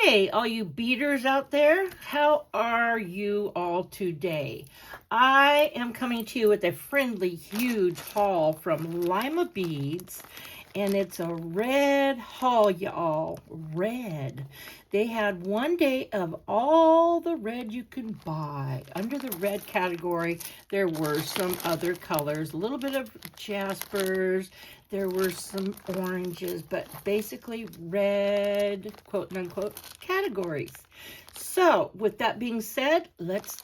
Hey, all you beaders out there, how are you all today? I am coming to you with a friendly, huge haul from Lima Beads, and it's a red haul, y'all. Red. They had one day of all the red you can buy. Under the red category, there were some other colors, a little bit of jaspers. There were some oranges, but basically red, quote unquote, categories. So with that being said, let's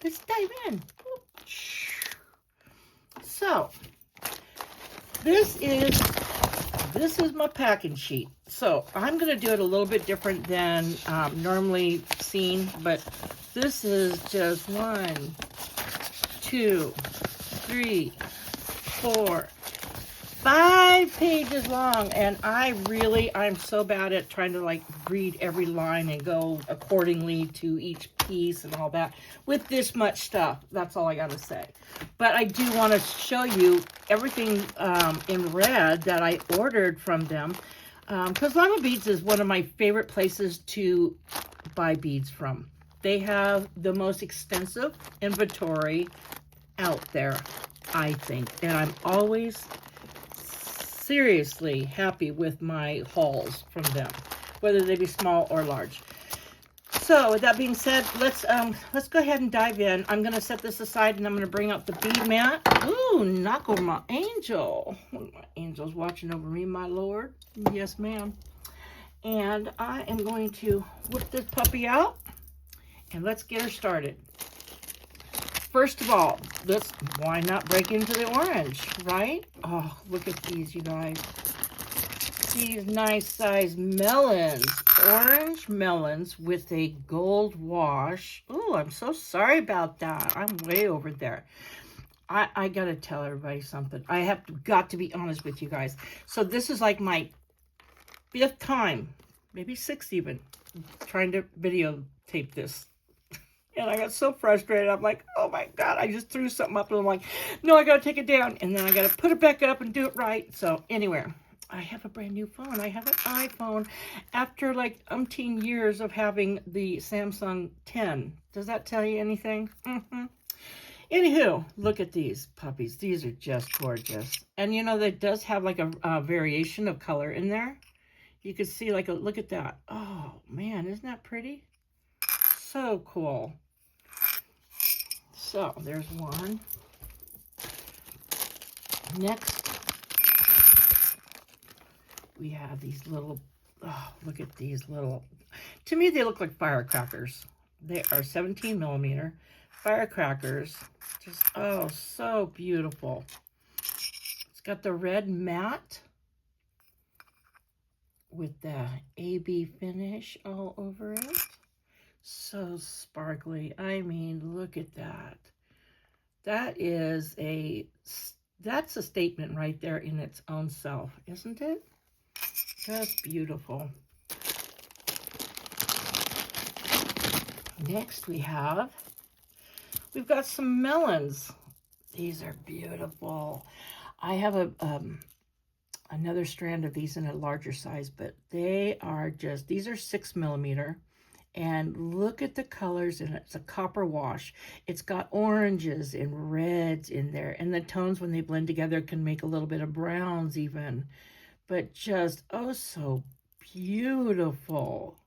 dive in. So this is my packing sheet. So I'm going to do it a little bit different than normally seen, but this is just 1, 2, 3, 4, 5 pages long, and I'm so bad at trying to like read every line and go accordingly to each piece and all that with this much stuff. That's all I gotta say. But I do want to show you everything in red that I ordered from them, because Lima Beads is one of my favorite places to buy beads from. They have the most extensive inventory out there, I think, and I'm always seriously happy with my hauls from them, whether they be small or large. So with that being said, let's go ahead and dive in. I'm going to set this aside and I'm going to bring out the bead mat. Ooh, knock over my angel. One of my angels watching over me, my lord. Yes, ma'am. And I am going to whip this puppy out and let's get her started. First of all, why not break into the orange, right? Oh, look at these, you guys. These nice sized melons. Orange melons with a gold wash. Oh, I'm so sorry about that. I'm way over there. I gotta tell everybody something. Got to be honest with you guys. So this is like my 5th time, maybe 6th even, trying to videotape this. And I got so frustrated. I'm like, oh my God, I just threw something up and I'm like, no, I got to take it down. And then I got to put it back up and do it right. So anyway, I have a brand new phone. I have an iPhone after like umpteen years of having the Samsung 10. Does that tell you anything? Anywho, look at these puppies. These are just gorgeous. And you know, that does have like a variation of color in there. You can see like look at that. Oh man, isn't that pretty? So cool. So there's one. Next, we have these little, oh, look at these little, to me they look like firecrackers. They are 17 millimeter firecrackers. Just, oh, so beautiful. It's got the red matte with the AB finish all over it. So sparkly. I mean, look at that. That's a statement right there in its own self, isn't it? Just beautiful. Next we've got some melons. These are beautiful. I have another strand of these in a larger size, but these are 6 millimeter. And look at the colors, and it's a copper wash. It's got oranges and reds in there, and the tones when they blend together can make a little bit of browns even. But just, oh, so beautiful.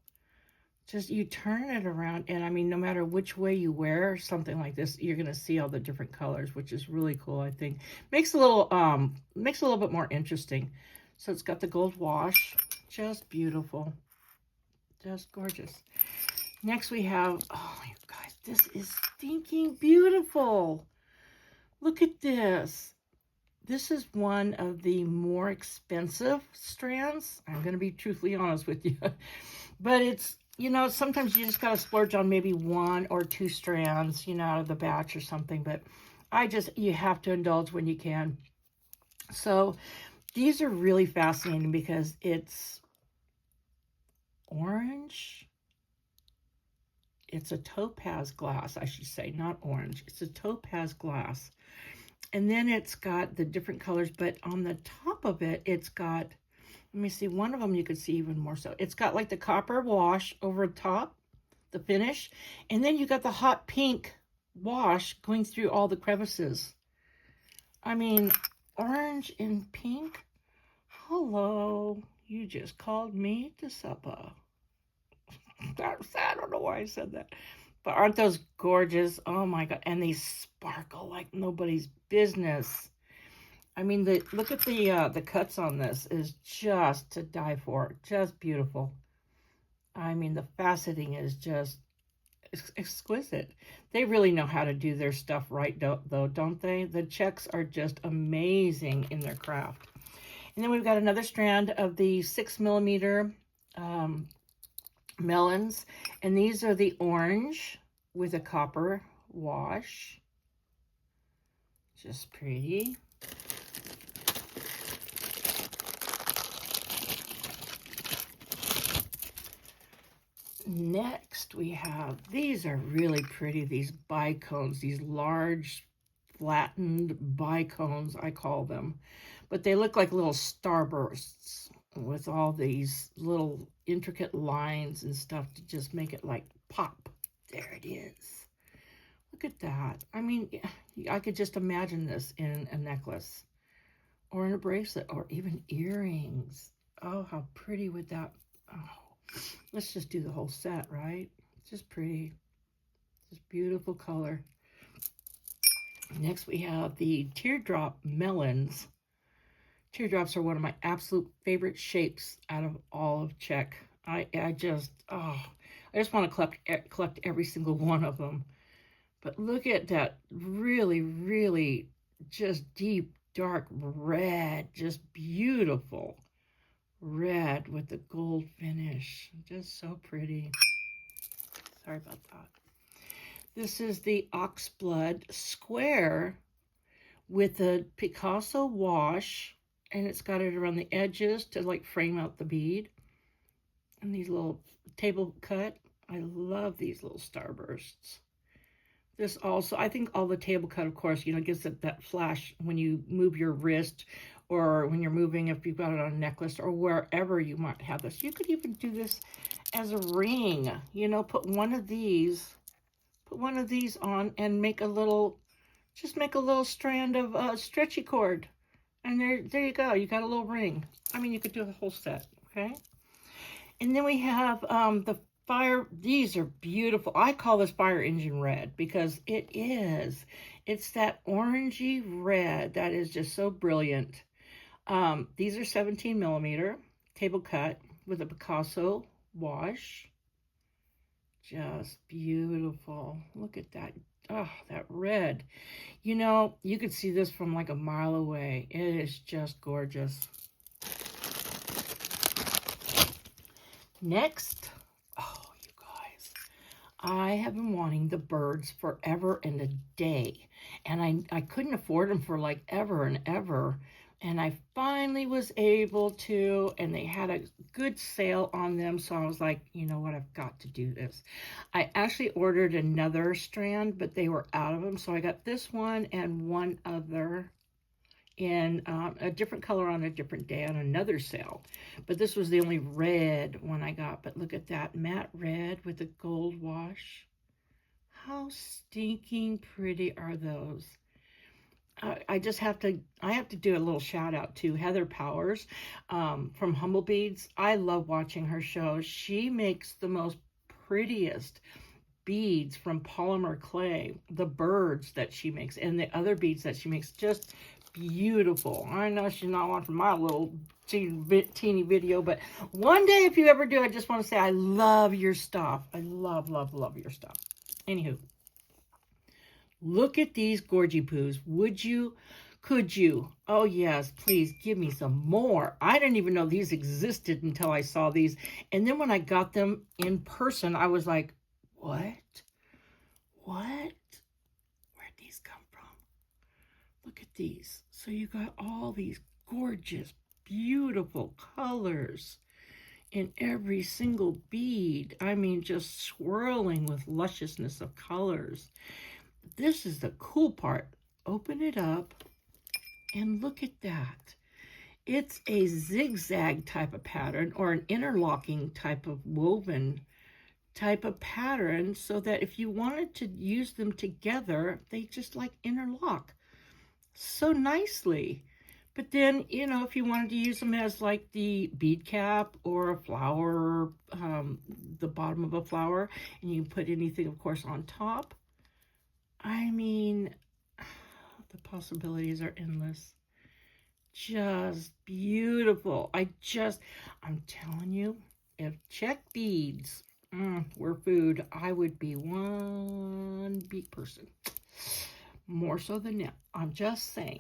Just, you turn it around, and I mean, no matter which way you wear something like this, you're going to see all the different colors, which is really cool, I think. Makes a little bit more interesting. So it's got the gold wash. Just beautiful. Just gorgeous. Next we have, oh you guys, this is stinking beautiful. Look at this. This is one of the more expensive strands. I'm going to be truthfully honest with you. But it's, you know, sometimes you just got to splurge on maybe 1 or 2 strands, you know, out of the batch or something. But you have to indulge when you can. So these are really fascinating because it's orange. It's a topaz glass, I should say, not orange. It's a topaz glass. And then it's got the different colors, but on the top of it, it's got Let me see, one of them you could see even more so. It's got like the copper wash over top, the finish, and then you got the hot pink wash going through all the crevices. I mean, orange and pink. Hello, you just called me to supper. I don't know why I said that. But aren't those gorgeous? Oh my God. And they sparkle like nobody's business. I mean, look at the cuts on this is just to die for. Just beautiful. I mean, the faceting is just exquisite. They really know how to do their stuff right, though, don't they? The checks are just amazing in their craft. And then we've got another strand of the 6mm melons. And these are the orange with a copper wash. Just pretty. Next, we have, these are really pretty, these bicones, these large flattened bicones, I call them. But they look like little starbursts with all these little intricate lines and stuff to just make it like pop. There it is. Look at that. I mean, I could just imagine this in a necklace or in a bracelet or even earrings. Oh, how pretty would that, oh. Let's just do the whole set, right? Just pretty. Just beautiful color. Next we have the teardrop melons. Teardrops are one of my absolute favorite shapes out of all of Czech. I just want to collect every single one of them. But look at that really, really just deep, dark red. Just beautiful. Red with the gold finish. Just so pretty. Sorry about that. This is the oxblood square with a Picasso wash, and it's got it around the edges to like frame out the bead. And these little table cut. I love these little starbursts. This also, I think all the table cut, of course, you know, gives it that flash when you move your wrist, or when you're moving, if you've got it on a necklace, or wherever you might have this. You could even do this as a ring, you know, put one of these on and make a little, just make a little strand of stretchy cord. And there you go. You got a little ring. I mean, you could do a whole set, okay? And then we have the fire. These are beautiful. I call this fire engine red because it is. It's that orangey red that is just so brilliant. These are 17mm table cut with a Picasso wash. Just beautiful. Look at that. Oh, that red. You know, you could see this from like a mile away. It is just gorgeous. Next, oh, you guys, I have been wanting the birds forever and a day. And I couldn't afford them for like ever and ever. And I finally was able to, and they had a good sale on them. So I was like, you know what, I've got to do this. I actually ordered another strand, but they were out of them. So I got this one and one other in a different color on a different day on another sale. But this was the only red one I got. But look at that matte red with the gold wash. How stinking pretty are those? I have to do a little shout out to Heather Powers from Humble Beads. I love watching her shows. She makes the most prettiest beads from polymer clay. The birds that she makes and the other beads that she makes, just beautiful. I know she's not watching my little teeny video, but one day if you ever do, I just want to say I love your stuff. I love, love, love your stuff. Anywho. Look at these gorgy poos. Would you? Could you? Oh, yes. Please give me some more. I didn't even know these existed until I saw these. And then when I got them in person, I was like, what? What? Where'd these come from? Look at these. So you got all these gorgeous, beautiful colors in every single bead. I mean, just swirling with lusciousness of colors. This is the cool part. Open it up and look at that. It's a zigzag type of pattern or an interlocking type of woven type of pattern, so that if you wanted to use them together, they just like interlock so nicely. But then, you know, if you wanted to use them as like the bead cap or a flower, the bottom of a flower, and you can put anything, of course, on top. I mean, the possibilities are endless. Just beautiful. I'm telling you, if check beads were food, I would be one big person. More so than now. I'm just saying.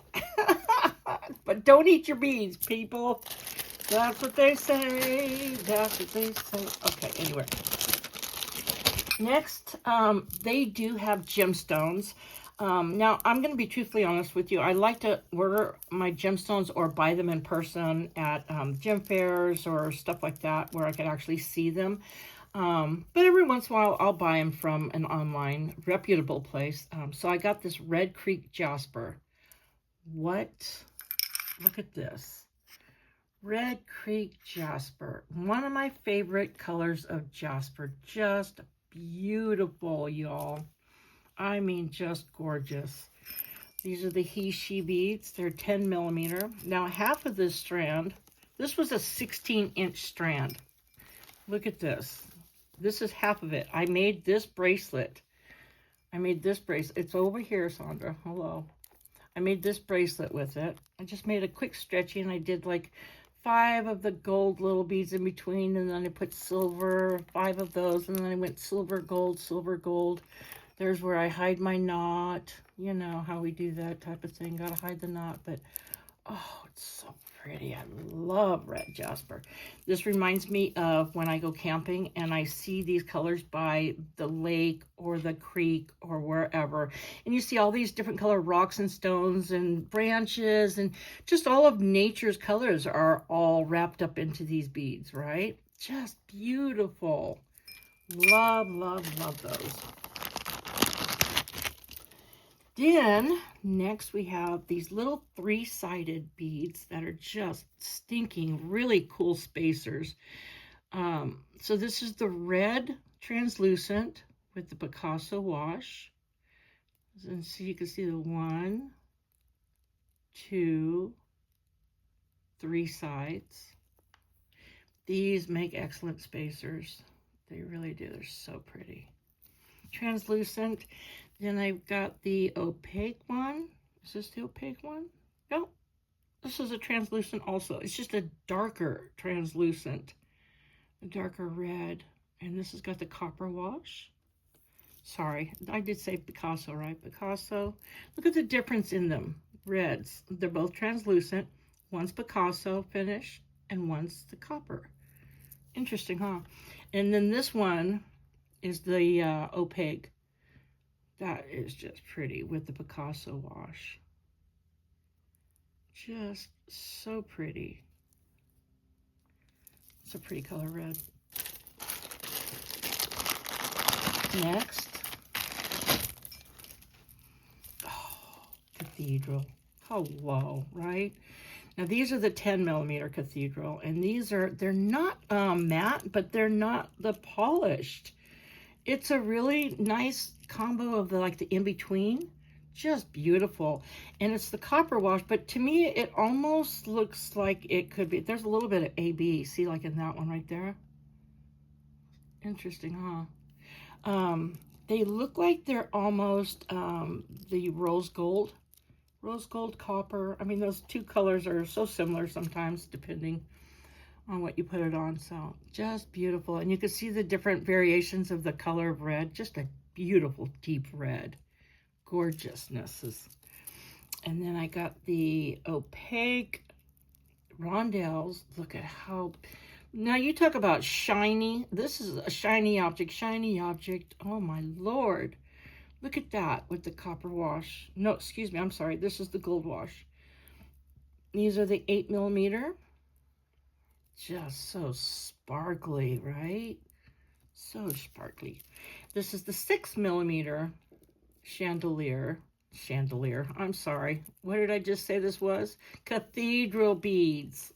But don't eat your beads, people. That's what they say. That's what they say. Okay, anyway. Next, they do have gemstones. Now, I'm going to be truthfully honest with you. I like to order my gemstones or buy them in person at gem fairs or stuff like that where I could actually see them. But every once in a while, I'll buy them from an online reputable place. So I got this Red Creek Jasper. What? Look at this. Red Creek Jasper. One of my favorite colors of jasper. Just beautiful, y'all. I mean, just gorgeous. These are the he-she beads. They're 10 millimeter. Now, half of this strand, this was a 16-inch strand. Look at this. This is half of it. I made this bracelet. It's over here, Sandra. Hello. I made this bracelet with it. I just made a quick stretchy, and I did like 5 of the gold little beads in between, and then I put silver, 5 of those, and then I went silver, gold, silver, gold. There's where I hide my knot. You know how we do that type of thing. Gotta hide the knot, but oh, it's so pretty. I love red jasper. This reminds me of when I go camping and I see these colors by the lake or the creek or wherever. And you see all these different color rocks and stones and branches, and just all of nature's colors are all wrapped up into these beads, right? Just beautiful. Love, love, love those. Then, next we have these little 3-sided beads that are just stinking, really cool spacers. So this is the red translucent with the Picasso wash. And so you can see the 1, 2, 3 sides. These make excellent spacers. They really do. They're so pretty. Translucent. Then I've got the opaque one. Is this the opaque one? No. This is a translucent also. It's just a darker translucent. A darker red. And this has got the copper wash. Sorry, I did say Picasso, right? Picasso. Look at the difference in them. Reds. They're both translucent. One's Picasso finish and one's the copper. Interesting, huh? And then this one is the opaque. That is just pretty with the Picasso wash. Just so pretty. It's a pretty color red. Next. Oh, cathedral. Hello, right? Now these are the 10 millimeter cathedral, and they're not matte, but they're not the polished. It's a really nice combo of the in-between. Just beautiful. And it's the copper wash, but to me, it almost looks like it could be. There's a little bit of AB. See, like in that one right there? Interesting, huh? They look like they're almost the rose gold. Rose gold, copper. I mean, those two colors are so similar sometimes, depending on what you put it on. So just beautiful. And you can see the different variations of the color of red. Just a beautiful deep red. Gorgeousnesses. And then I got the opaque rondelles. Look at how... Now you talk about shiny. This is a shiny object. Shiny object. Oh my Lord. Look at that with the copper wash. No, excuse me. I'm sorry. This is the gold wash. These are the 8 millimeter. Just so sparkly, right? So sparkly. This is the 6 millimeter chandelier. chandelier. I'm sorry. What did I just say this was? Cathedral beads.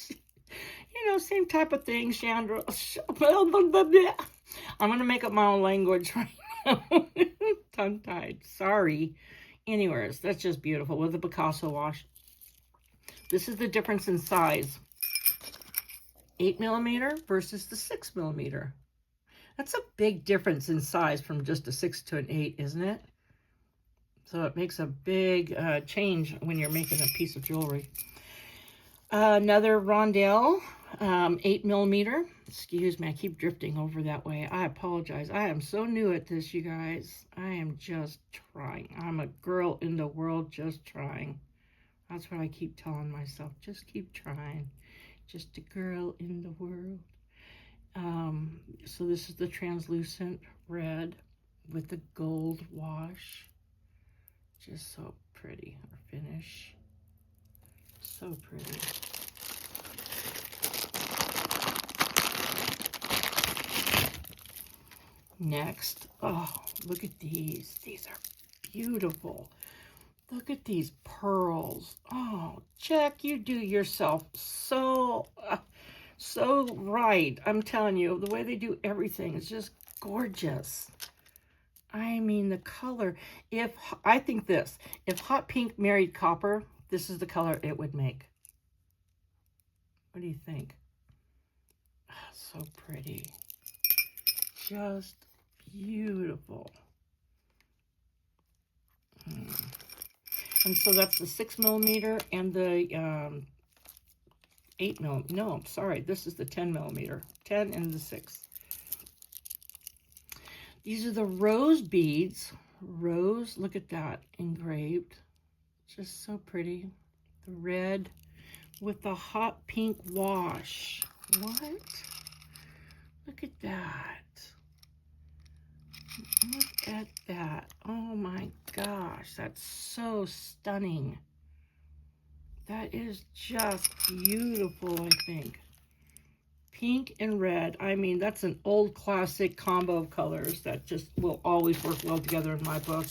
You know, same type of thing, Chandra. I'm going to make up my own language right now. Tongue-tied. Sorry. Anyways, that's just beautiful with the Picasso wash. This is the difference in size. 8mm versus the 6mm. That's a big difference in size from just a 6 to an 8, isn't it? So it makes a big change when you're making a piece of jewelry. Another rondelle, 8mm. Excuse me, I keep drifting over that way. I apologize. I am so new at this, you guys. I am just trying. I'm a girl in the world just trying. That's what I keep telling myself. Just keep trying. Just a girl in the world. So this is the translucent red with the gold wash. Just so pretty. Or finish. So pretty. Next, oh, look at these. These are beautiful. Look at these pearls. Oh, Jack, you do yourself so right. I'm telling you, the way they do everything is just gorgeous. I mean, the color. I think this, if hot pink married copper, this is the color it would make. What do you think? Oh, so pretty. Just beautiful. And so that's the 6mm and the 8mm. No, I'm sorry. This is the 10mm. 10 and the 6. These are the rose beads. Rose, look at that, engraved. Just so pretty. The red with the hot pink wash. What? Look at that. Look at that. Oh my gosh, that's so stunning. That is just beautiful, I think. Pink and red. I mean, that's an old classic combo of colors that just will always work well together in my book.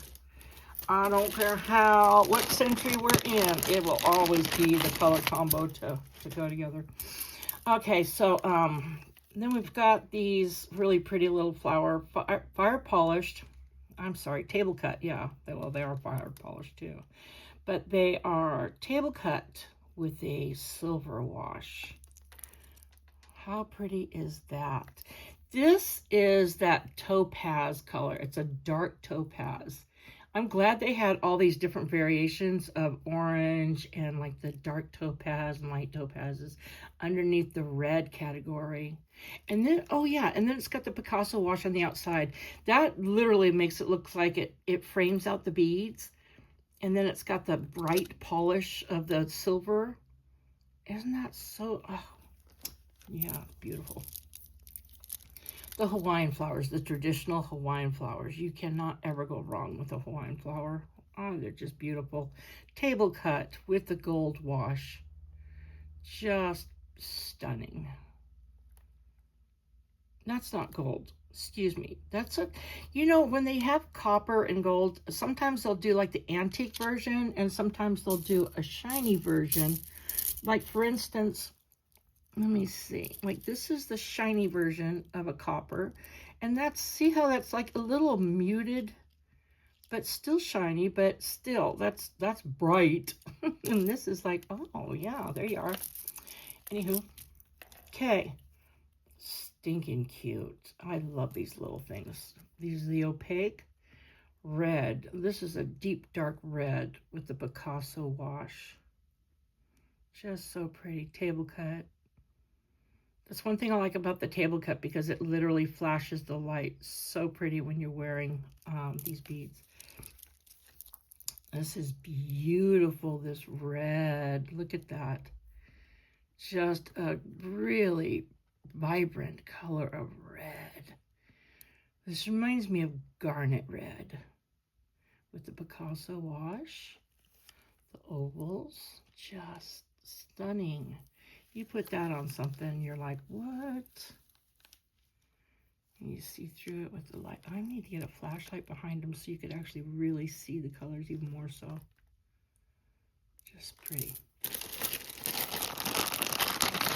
I don't care what century we're in, it will always be the color combo to go together. Okay, so then we've got these really pretty little flower, fire polished. I'm sorry, table cut. Yeah, well, they are fire polished too. But they are table cut with a silver wash. How pretty is that? This is that topaz color. It's a dark topaz. I'm glad they had all these different variations of orange and like the dark topaz and light topazes underneath the red category. And then, oh yeah, and then it's got the Picasso wash on the outside. That literally makes it look like it frames out the beads. And then it's got the bright polish of the silver. Isn't that so, oh, yeah, beautiful. The Hawaiian flowers, the traditional Hawaiian flowers. You cannot ever go wrong with a Hawaiian flower. Oh, they're just beautiful. Table cut with the gold wash. Just stunning. That's not gold. Excuse me. That's a, you know, when they have copper and gold, sometimes they'll do like the antique version and sometimes they'll do a shiny version. Like for instance, let me see, like this is the shiny version of a copper, and that's, see how that's like a little muted, but still shiny, but still, that's bright. And this is like, oh yeah, there you are. Anywho, okay, stinking cute. I love these little things. These are the opaque red. This is a deep dark red with the Picasso wash. Just so pretty. Table cut. That's one thing I like about the table cut, because it literally flashes the light. So pretty when you're wearing these beads. This is beautiful, this red. Look at that. Just a really vibrant color of red. This reminds me of garnet red with the Picasso wash. The ovals, just stunning. You put that on something, you're like, what? You see through it with the light. I need to get a flashlight behind them so you could actually really see the colors even more so. Just pretty.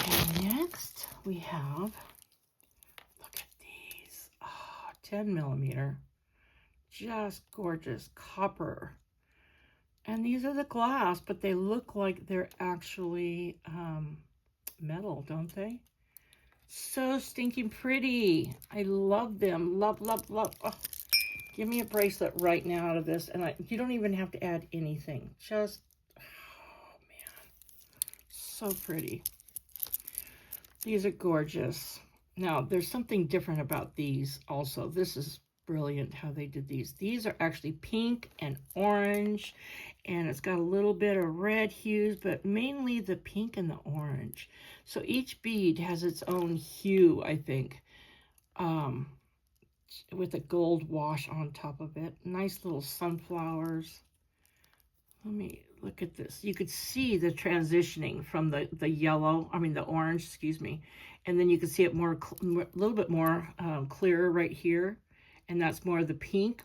And next we have, look at these. Oh, 10 millimeter. Just gorgeous copper. And these are the glass, but they look like they're actually metal, don't they? So stinking pretty. I love them. Love, love, love. Oh, give me a bracelet right now out of this. And you don't even have to add anything. Just, oh man, so pretty. These are gorgeous. Now, there's something different about these also. This is brilliant how they did these. These are actually pink and orange, and it's got a little bit of red hues, but mainly the pink and the orange. So each bead has its own hue, I think, with a gold wash on top of it. Nice little sunflowers. Let me look at this. You could see the transitioning from the yellow, the orange, excuse me. And then you can see it a little bit more clearer right here. And that's more of the pink.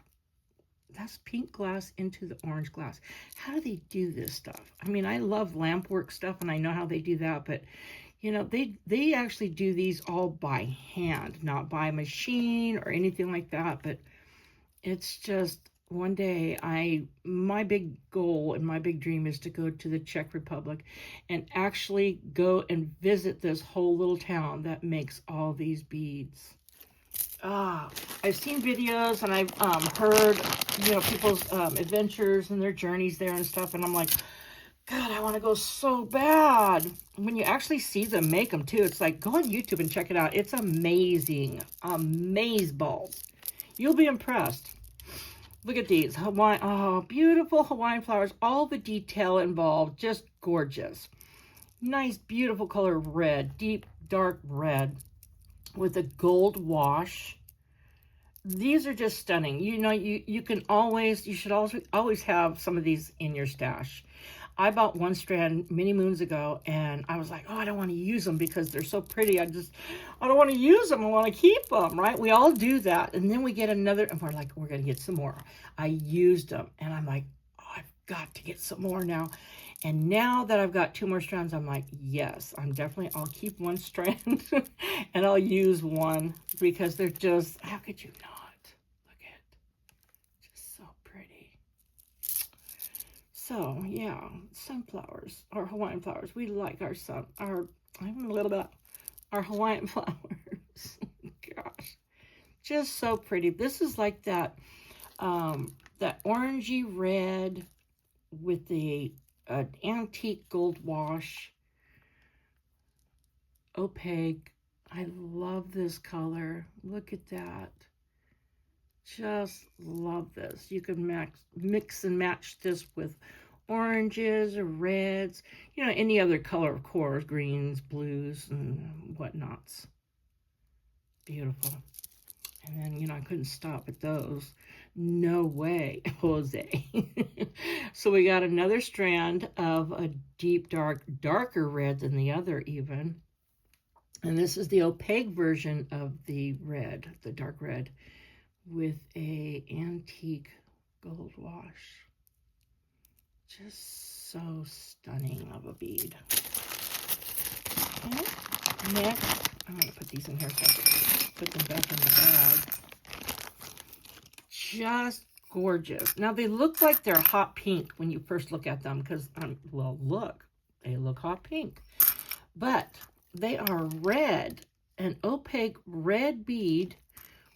That's pink glass into the orange glass. How do they do this stuff? I love lamp work stuff and I know how they do that, but you know, they actually do these all by hand, not by machine or anything like that. But it's just, one day, my big goal and my big dream is to go to the Czech Republic and actually go and visit this whole little town that makes all these beads. I've seen videos and I've heard, you know, people's adventures and their journeys there and stuff, and I'm like, God, I want to go so bad. When you actually see them make them too, it's like, go on YouTube and check it out. It's amazing. Amazeballs. You'll be impressed. Look at these Hawaiian, oh, beautiful Hawaiian flowers. All the detail involved, just gorgeous. Nice, beautiful color red, deep, dark red with a gold wash. These are just stunning. You know, you should always have some of these in your stash. I bought one strand many moons ago, and I was like, oh, I don't want to use them because they're so pretty. I don't want to use them. I want to keep them, right? We all do that. And then we get another, and we're like, we're going to get some more. I used them, and I'm like, oh, I've got to get some more now. And now that I've got 2 more strands, I'm like, yes, I'll keep one strand, and I'll use one because they're just, how could you not? Look at it. Just so pretty. So, yeah, sunflowers, or Hawaiian flowers. We like our Hawaiian flowers. Gosh, just so pretty. This is like that, that orangey red with the antique gold wash. Opaque. I love this color. Look at that. Just love this. You can mix and match this with oranges or reds, you know, any other color, of course, greens, blues, and whatnots. Beautiful. And then, you know, I couldn't stop at those. No way, Jose. So we got another strand of a deep, darker red than the other even. And this is the opaque version of the red, the dark red, with a antique gold wash. Just so stunning of a bead. Okay. Next, I'm going to put these in here so I can put them back in the bag. Just gorgeous. Now, they look like they're hot pink when you first look at them because, well, look, they look hot pink. But they are red, an opaque red bead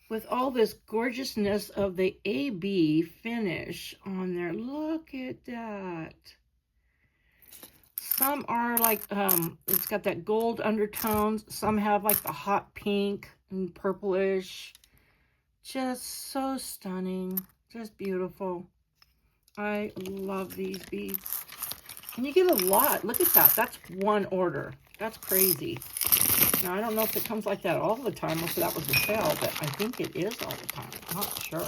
with all this gorgeousness of the AB finish on there. Look at that. Some are like, it's got that gold undertones. Some have like the hot pink and purplish. Just so stunning. Just beautiful. I love these beads. And you get a lot. Look at that. That's one order. That's crazy. Now, I don't know if it comes like that all the time, or if that was a sale, but I think it is all the time. I'm not sure.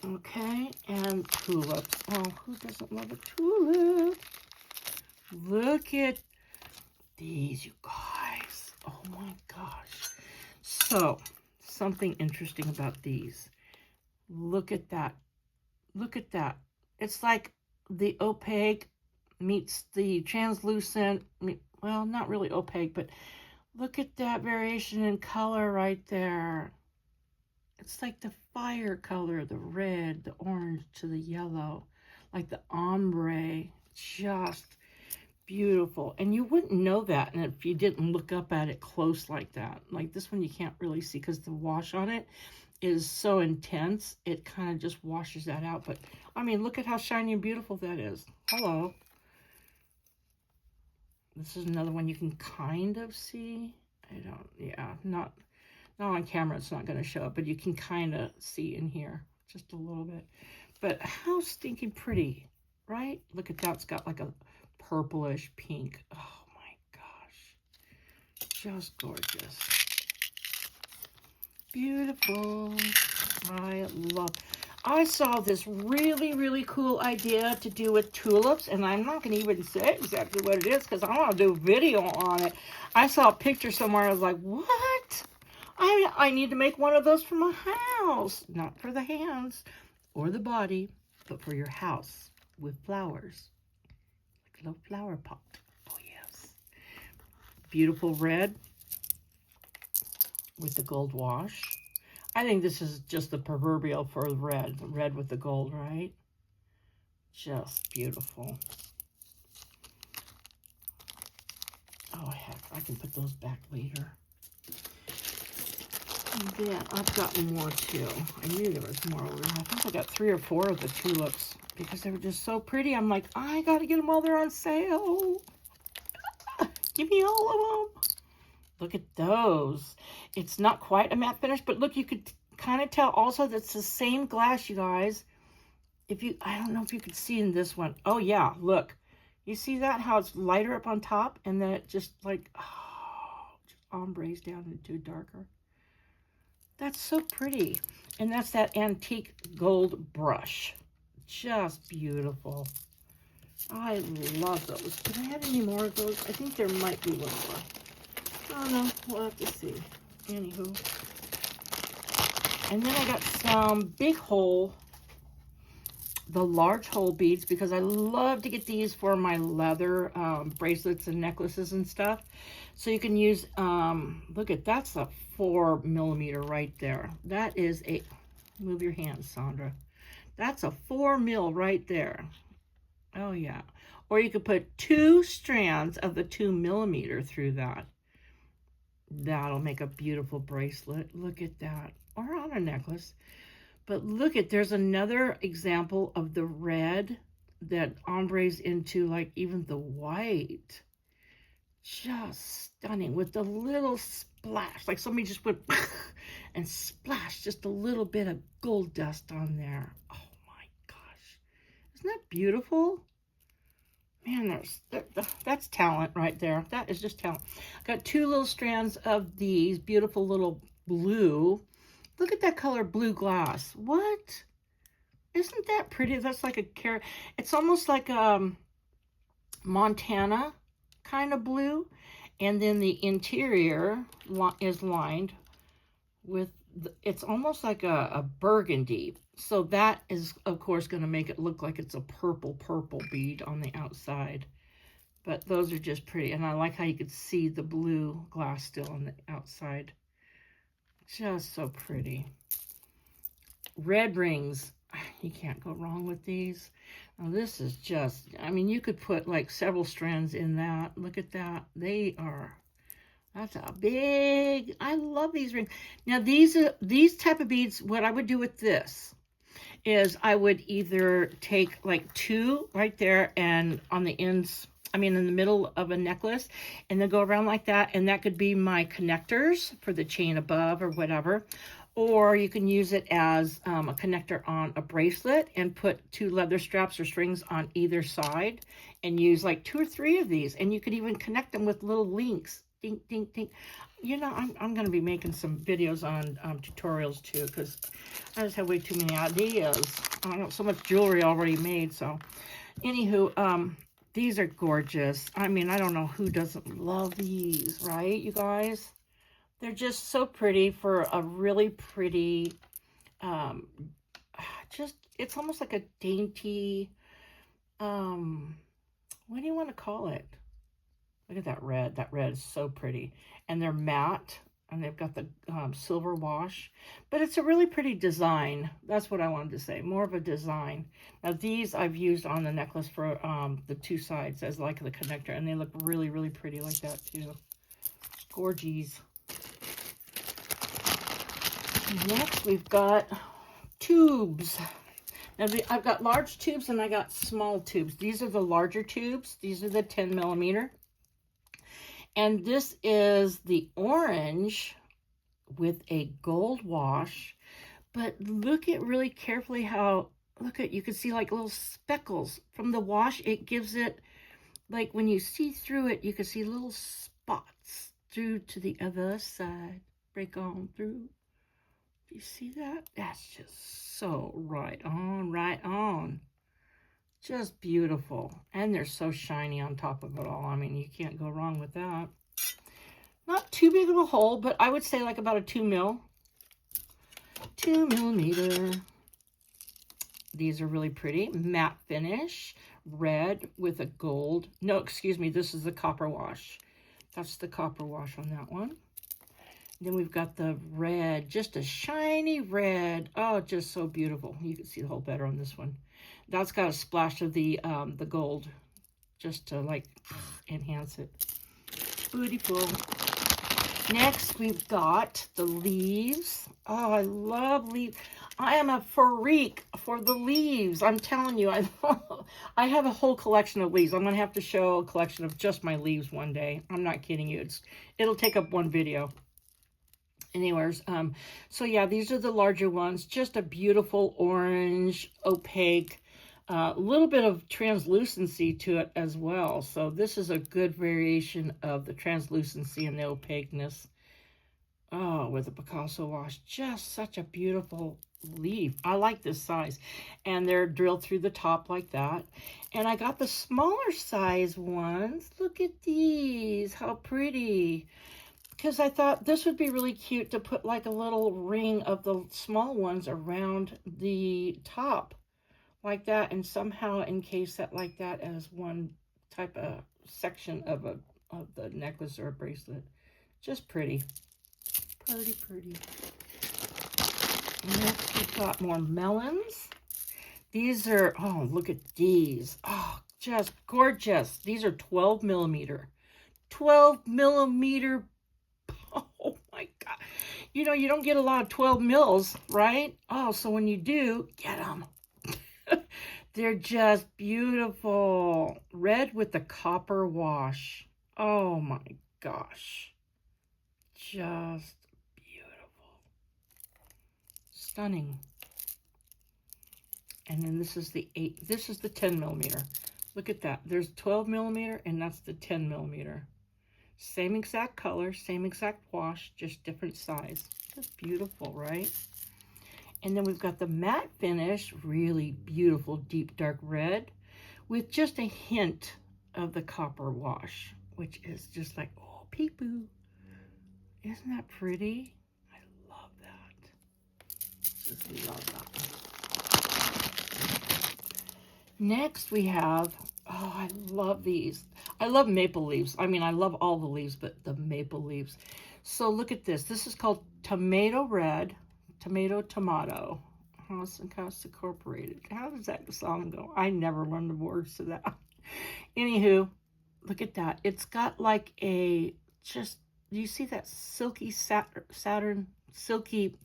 Okay, and tulips. Oh, who doesn't love a tulip? Look at these, you guys. Oh my gosh. So, something interesting about these. Look at that. Look at that. It's like the opaque meets the translucent. Well, not really opaque, but look at that variation in color right there. It's like the fire color, the red, the orange to the yellow, like the ombre. Just beautiful. And you wouldn't know that if you didn't look up at it close like that. Like this one you can't really see because the wash on it is so intense. It kind of just washes that out. But I mean, look at how shiny and beautiful that is. Hello. This is another one you can kind of see. Not on camera, it's not going to show up, but you can kind of see in here just a little bit. But how stinking pretty, right? Look at that. It's got like a purplish pink. Oh my gosh. Just gorgeous. Beautiful. I saw this really, really cool idea to do with tulips, and I'm not going to even say exactly what it is because I want to do a video on it. I saw a picture somewhere. I was like, what? I need to make one of those for my house. Not for the hands or the body, but for your house with flowers. Like a little flower pot. Oh, yes. Beautiful red with the gold wash. I think this is just the proverbial for red. Red with the gold, right? Just beautiful. Oh, heck. I can put those back later. And then I've got more too. I knew there was more over there. I think I got 3 or 4 of the tulips because they were just so pretty. I'm like, I got to get them while they're on sale. Give me all of them. Look at those. It's not quite a matte finish, but look, you could kind of tell also that's the same glass, you guys. I don't know if you could see in this one. Oh, yeah, look. You see that? How it's lighter up on top and then it just like, just ombres down into darker. That's so pretty. And that's that antique gold brush. Just beautiful. I love those. Did I have any more of those? I think there might be one more. Oh no, we'll have to see. Anywho. And then I got some big hole, the large hole beads, because I love to get these for my leather bracelets and necklaces and stuff. So you can use, look at, that's a 4mm right there. That is a, move your hands, Sandra. That's a 4mm right there. Oh yeah. Or you could put 2 strands of the 2mm through that. That'll make a beautiful bracelet. Look at that. Or on a necklace. But look at, there's another example of the red that ombres into like even the white. Just stunning with the little splash. Like somebody just went and splashed just a little bit of gold dust on there. Oh my gosh. Isn't that beautiful? Man, that's talent right there. That is just talent. Got 2 little strands of these beautiful little blue. Look at that color blue glass. What? Isn't that pretty? That's like a carrot. It's almost like a Montana kind of blue. And then the interior is lined with, it's almost like a burgundy. So that is, of course, going to make it look like it's a purple bead on the outside. But those are just pretty. And I like how you could see the blue glass still on the outside. Just so pretty. Red rings. You can't go wrong with these. Now this is just, I mean, you could put like several strands in that. Look at that. They are, that's a big, I love these rings. Now these type of beads, what I would do with this is I would either take like 2 right there and on the ends, I mean in the middle of a necklace, and then go around like that, and that could be my connectors for the chain above or whatever. Or you can use it as a connector on a bracelet and put 2 leather straps or strings on either side and use like 2 or 3 of these. And you could even connect them with little links. Ding, ding, ding. You know, I'm going to be making some videos on tutorials too, because I just have way too many ideas. I don't so much jewelry already made. So anywho, these are gorgeous. I mean, I don't know who doesn't love these, right, you guys? They're just so pretty for a really pretty, it's almost like a dainty, what do you want to call it? Look at that red. That red is so pretty. And they're matte, and they've got the silver wash. But it's a really pretty design. That's what I wanted to say. More of a design. Now, these I've used on the necklace for the two sides as like the connector. And they look really, really pretty like that, too. Gorgeous. Next, we've got tubes. Now, I've got large tubes and I got small tubes. These are the larger tubes. These are the 10 millimeter. And this is the orange with a gold wash. But look at really carefully how, you can see like little speckles from the wash. It gives it, like when you see through it, you can see little spots through to the other side. Break on through. Do you see that? That's just so right on, right on. Just beautiful. And they're so shiny on top of it all. I mean, you can't go wrong with that. Not too big of a hole, but I would say like about a 2 millimeter. These are really pretty. Matte finish. Red with a gold. No, excuse me. This is the copper wash. That's the copper wash on that one. Then we've got the red, just a shiny red. Oh, just so beautiful. You can see the hole better on this one. That's got a splash of the gold, just to like enhance it. Beautiful. Next, we've got the leaves. Oh, I love leaves. I am a freak for the leaves. I'm telling you, I have a whole collection of leaves. I'm gonna have to show a collection of just my leaves one day. I'm not kidding you. It'll take up one video. Anyways, so yeah, these are the larger ones. Just a beautiful orange, opaque, little bit of translucency to it as well. So this is a good variation of the translucency and the opaqueness. Oh, with the Picasso wash, just such a beautiful leaf. I like this size. And they're drilled through the top like that. And I got the smaller size ones. Look at these, how pretty. Because I thought this would be really cute to put like a little ring of the small ones around the top like that, and somehow encase that like that as one type of section of the necklace or a bracelet. Just pretty. Pretty. Next, we've got more melons. These are, oh, look at these. Oh, just gorgeous. These are 12 millimeter. 12 millimeter. Oh my God. You know, you don't get a lot of 12 mils, right? Oh, so when you do, get them. They're just beautiful. Red with the copper wash. Oh my gosh. Just beautiful. Stunning. And then this is the 10 millimeter. Look at that. There's 12 millimeter and that's the 10 millimeter. Same exact color, same exact wash, just different size. Just beautiful, right? And then we've got the matte finish, really beautiful deep dark red with just a hint of the copper wash, which is just like, oh, peep-boo. Isn't that pretty? I love that. Just love that. Next we have, oh, I love these. I love maple leaves. I mean, I love all the leaves, but the maple leaves. So look at this. This is called tomato red, tomato, House and Cost Incorporated. How does that song go? I never learned the words to that. Anywho, look at that. It's got like a, just, do you see that silky satin, silky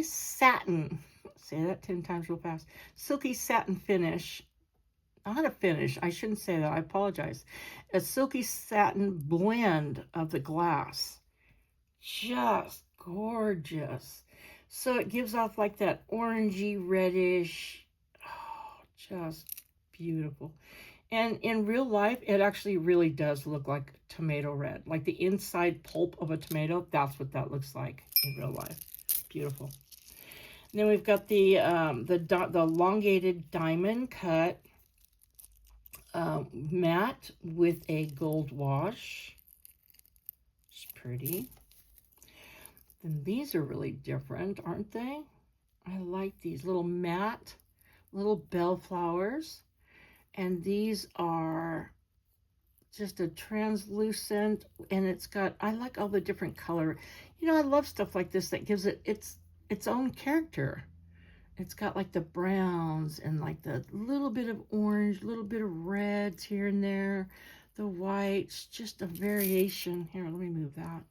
satin, say that 10 times real fast, silky satin finish. Not a finish, I shouldn't say that, I apologize. A silky satin blend of the glass. Just gorgeous. So it gives off like that orangey reddish, oh, just beautiful. And in real life, it actually really does look like tomato red. Like the inside pulp of a tomato, that's what that looks like in real life. Beautiful. And then we've got the elongated diamond cut matte with a gold wash. It's pretty. Then these are really different, aren't they? I like these little matte, little bellflowers. And these are just a translucent, and it's got, I like all the different color. You know, I love stuff like this that gives it its own character. It's got like the browns and like the little bit of orange, little bit of reds here and there, the whites, just a variation. Here, let me move that.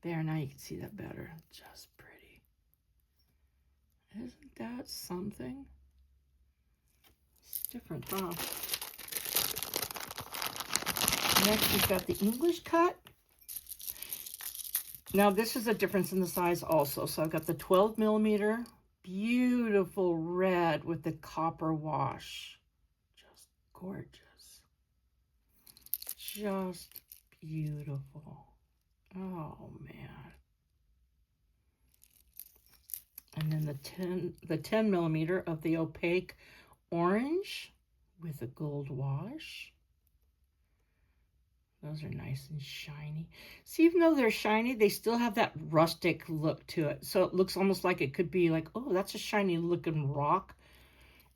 There, now you can see that better. Just pretty. Isn't that something? It's different, huh? Next, we've got the English cut. Now, this is a difference in the size also. So I've got the 12 millimeter, beautiful red with the copper wash. Just gorgeous. Just beautiful. Oh, man. And then the 10 millimeter of the opaque orange with a gold wash. Those are nice and shiny. See, even though they're shiny, they still have that rustic look to it. So it looks almost like it could be like, oh, that's a shiny looking rock.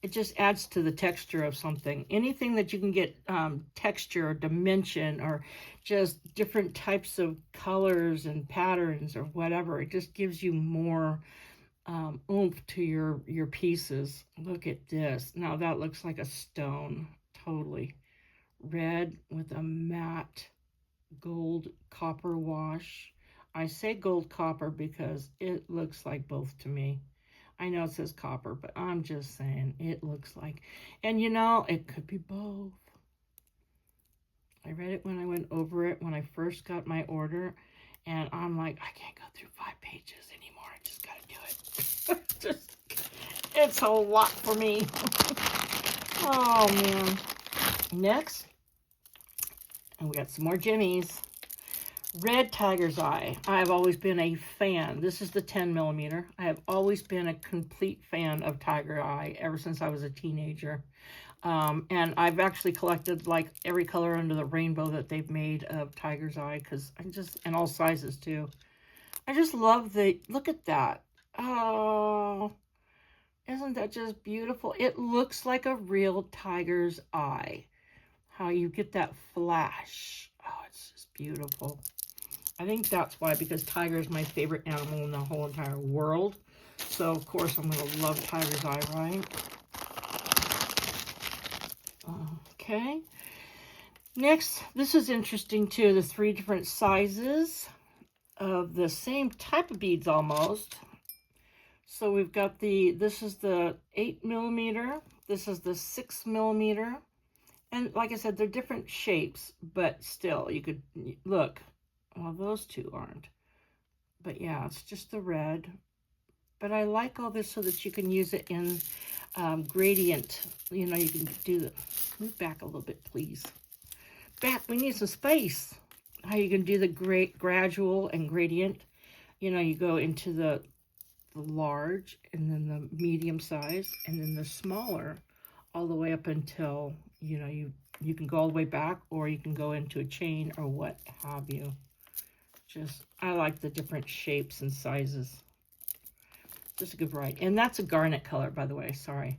It just adds to the texture of something. Anything that you can get texture or dimension or just different types of colors and patterns or whatever, it just gives you more oomph to your pieces. Look at this. Now that looks like a stone, totally. Red with a matte gold copper wash. I say gold copper because it looks like both to me. I know it says copper, but I'm just saying it looks like, and you know, it could be both. I read it when I went over it when I first got my order, and I'm like, I can't go through 5 pages anymore. I just gotta do it. It's a lot for me. Oh man. Next, and we got some more jimmies. Red Tiger's Eye. I've always been a fan. This is the 10 millimeter. I have always been a complete fan of Tiger Eye ever since I was a teenager. And I've actually collected like every color under the rainbow that they've made of Tiger's Eye, because and all sizes too. I just love look at that. Oh, isn't that just beautiful? It looks like a real tiger's eye. How you get that flash. Oh, it's just beautiful. I think that's why, because tiger is my favorite animal in the whole entire world. So, of course, I'm going to love tiger's eye, right? Okay. Next, this is interesting, too. The 3 different sizes of the same type of beads, almost. So, we've got this is the 8 millimeter. This is the 6 millimeter. And like I said, they're different shapes, but still, you could look. Well, those two aren't. But yeah, it's just the red. But I like all this so that you can use it in gradient. You know, you can do the, move back a little bit, please. Back, we need some space. How you can do the gradual and gradient. You know, you go into the large, and then the medium size, and then the smaller, all the way up until, you know, you can go all the way back, or you can go into a chain or what have you. Just, I like the different shapes and sizes. Just a good variety. And that's a garnet color, by the way. Sorry.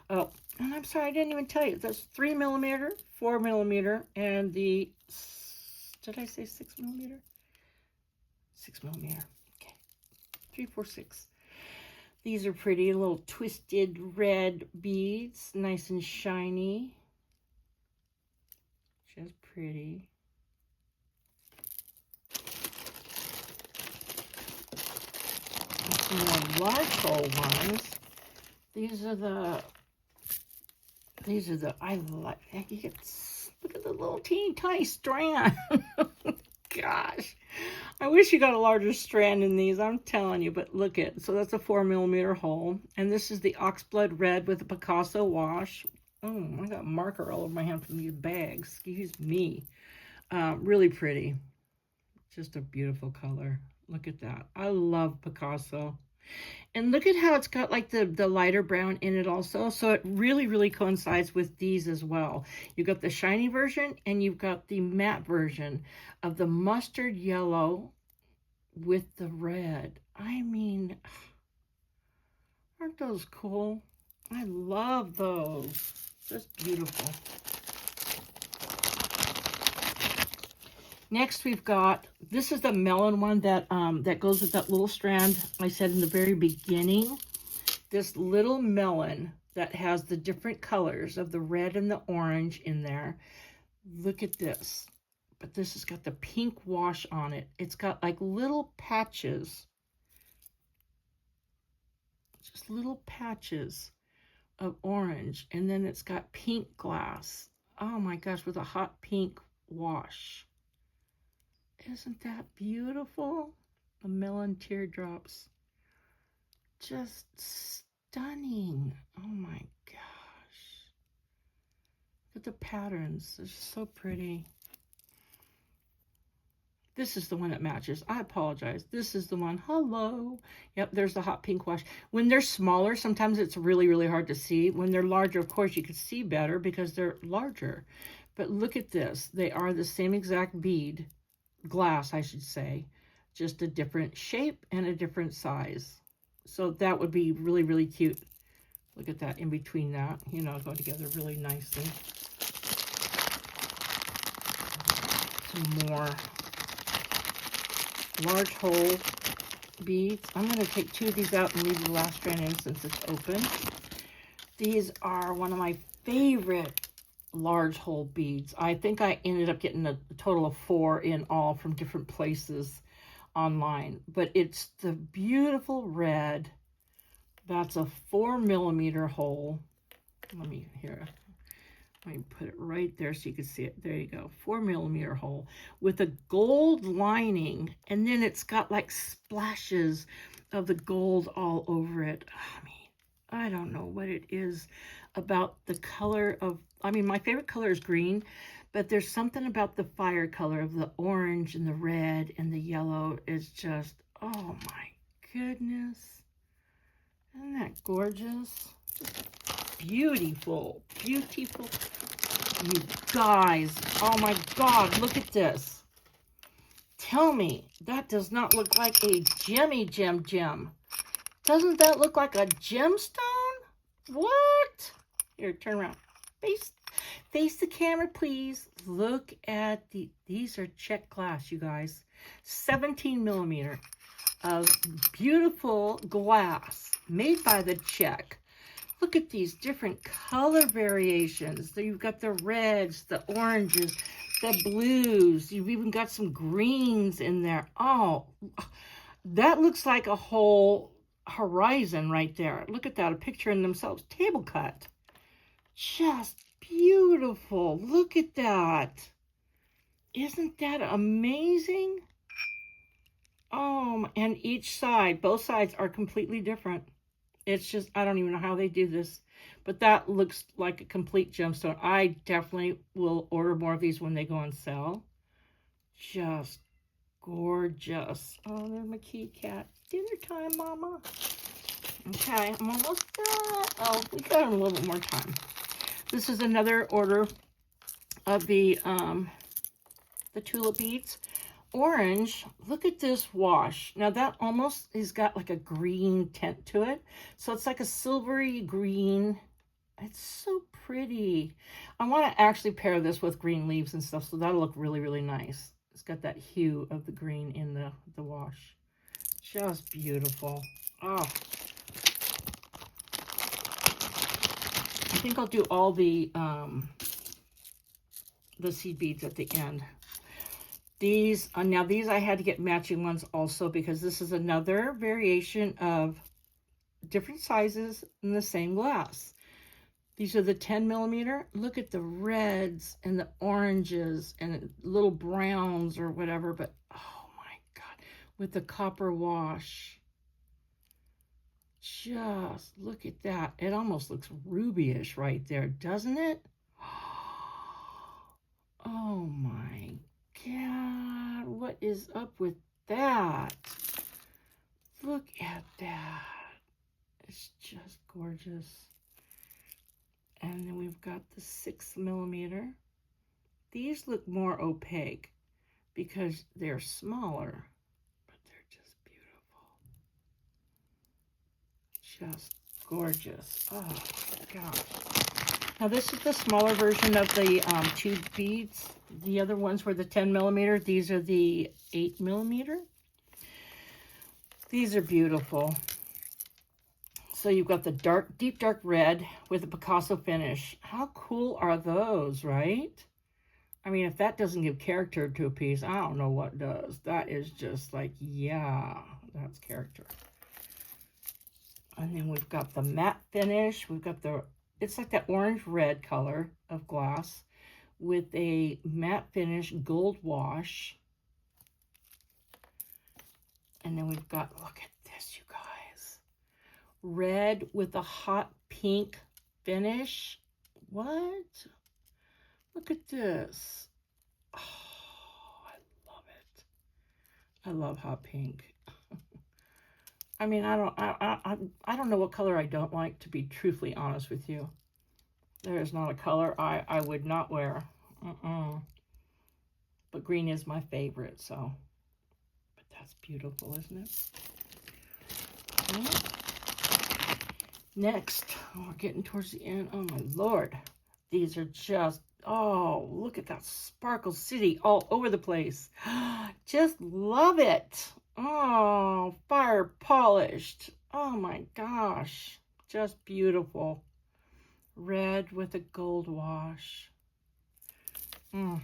Oh, and I'm sorry, I didn't even tell you. That's 3 millimeter, 4 millimeter, and the, did I say 6 millimeter? 6 millimeter. Okay. 3, 4, 6. These are pretty, little twisted red beads. Nice and shiny. Just pretty. Some more large hole ones. These are the, I like, you get, look at the little teeny tiny strand. Gosh, I wish you got a larger strand in these, I'm telling you, but look at, so that's a 4 millimeter hole. And this is the Oxblood Red with the Picasso wash. Oh, I got marker all over my hand from these bags. Excuse me. Really pretty. Just a beautiful color. Look at that. I love Picasso. And look at how it's got like the lighter brown in it also. So it really, really coincides with these as well. You've got the shiny version and you've got the matte version of the mustard yellow with the red. I mean, aren't those cool? I love those. Just beautiful. Next, we've got, this is the melon one that that goes with that little strand I said in the very beginning. This little melon that has the different colors of the red and the orange in there. Look at this. But this has got the pink wash on it. It's got like little patches. Just little patches of orange. And then it's got pink glass. Oh my gosh, with a hot pink wash. Isn't that beautiful? The melon teardrops. Just stunning. Oh my gosh. Look at the patterns. They're so pretty. This is the one that matches. I apologize. This is the one. Hello. Yep, there's the hot pink wash. When they're smaller, sometimes it's really, really hard to see. When they're larger, of course, you can see better because they're larger. But look at this. They are the same exact bead. Glass, I should say, just a different shape and a different size. So that would be really, really cute. Look at that in between that, you know, go together really nicely. Some more large hole beads. I'm going to take 2 of these out and leave the last strand in since it's open. These are one of my favorite large hole beads. I think I ended up getting a total of 4 in all from different places online, but it's the beautiful red. That's a 4mm hole. Let me put it right there so you can see it. There you go. 4mm hole with a gold lining, and then it's got like splashes of the gold all over it. I mean, I don't know what it is about the color of, I mean, my favorite color is green, but there's something about the fire color of the orange and the red and the yellow is just, oh my goodness. Isn't that gorgeous? Just beautiful, beautiful. You guys, oh my God, look at this. Tell me, that does not look like a gem. Doesn't that look like a gemstone? What? Here, turn around. Face the camera, please. Look at these are check glass, you guys. 17mm of beautiful glass made by the Czech. Look at these different color variations. You've got the reds, the oranges, the blues. You've even got some greens in there. Oh, that looks like a whole horizon right there. Look at that, a picture in themselves. Table cut. Just beautiful. Look at that. Isn't that amazing? Oh, and each side, both sides are completely different. It's just, I don't even know how they do this, but that looks like a complete gemstone. I definitely will order more of these when they go on sale. Just gorgeous. Oh, there's my kitty cat. Dinner time, Mama. Okay, I'm almost done. Oh, we got a little bit more time. This is another order of the tulip beads. Orange, look at this wash. Now that almost has got like a green tint to it. So it's like a silvery green. It's so pretty. I want to actually pair this with green leaves and stuff, so that'll look really, really nice. It's got that hue of the green in the wash. Just beautiful. Oh. I think I'll do all the seed beads at the end. These, now these I had to get matching ones also because this is another variation of different sizes in the same glass. These are the 10mm. Look at the reds and the oranges and little browns or whatever, but oh my God, with the copper wash. Just look at that. It almost looks rubyish right there, doesn't it? Oh my God, what is up with that? Look at that. It's just gorgeous. And then we've got the 6mm. These look more opaque because they're smaller, but they're just beautiful. Just gorgeous. Oh, God. Now, this is the smaller version of the tube beads. The other ones were the 10mm. These are the 8mm. These are beautiful. So you've got the deep dark red with a Picasso finish. How cool are those, right? I mean, if that doesn't give character to a piece, I don't know what does. That is just like, yeah, that's character. And then we've got the matte finish. We've got the, it's like that orange-red color of glass with a matte finish gold wash. And then we've got, look at this, you guys. Red with a hot pink finish. What? Look at this. Oh, I love it. I love hot pink. I mean, I don't know what color I don't like, to be truthfully honest with you. There is not a color I would not wear. But green is my favorite, so. But that's beautiful, isn't it? Okay. Next, we're getting towards the end. Oh, my Lord. These are just, oh, look at that Sparkle City all over the place. Just love it. Oh, fire polished. Oh, my gosh. Just beautiful. Red with a gold wash. And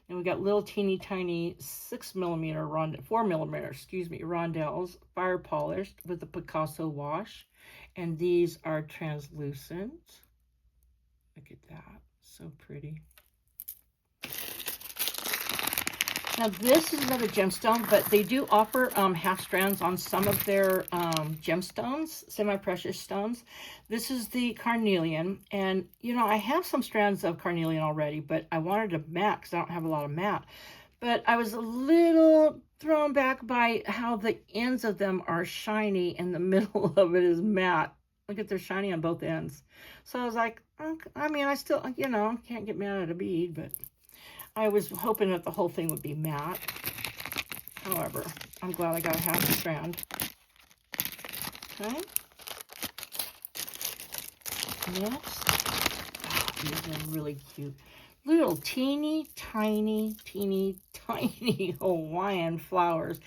we got little teeny tiny 4mm, excuse me, rondelles, fire polished with a Picasso wash. And these are translucent. Look at that. So pretty. Now this is another gemstone, but they do offer half strands on some of their gemstones, semi-precious stones. This is the carnelian, and you know, I have some strands of carnelian already, but I wanted a matte because I don't have a lot of matte. But I was a little thrown back by how the ends of them are shiny and the middle of it is matte. Look at, they're shiny on both ends. So I was like, okay, I mean, I still, you know, can't get mad at a bead, but I was hoping that the whole thing would be matte. However, I'm glad I got a half a strand. Okay. Next. Oh, these are really cute. Little teeny tiny Hawaiian flowers.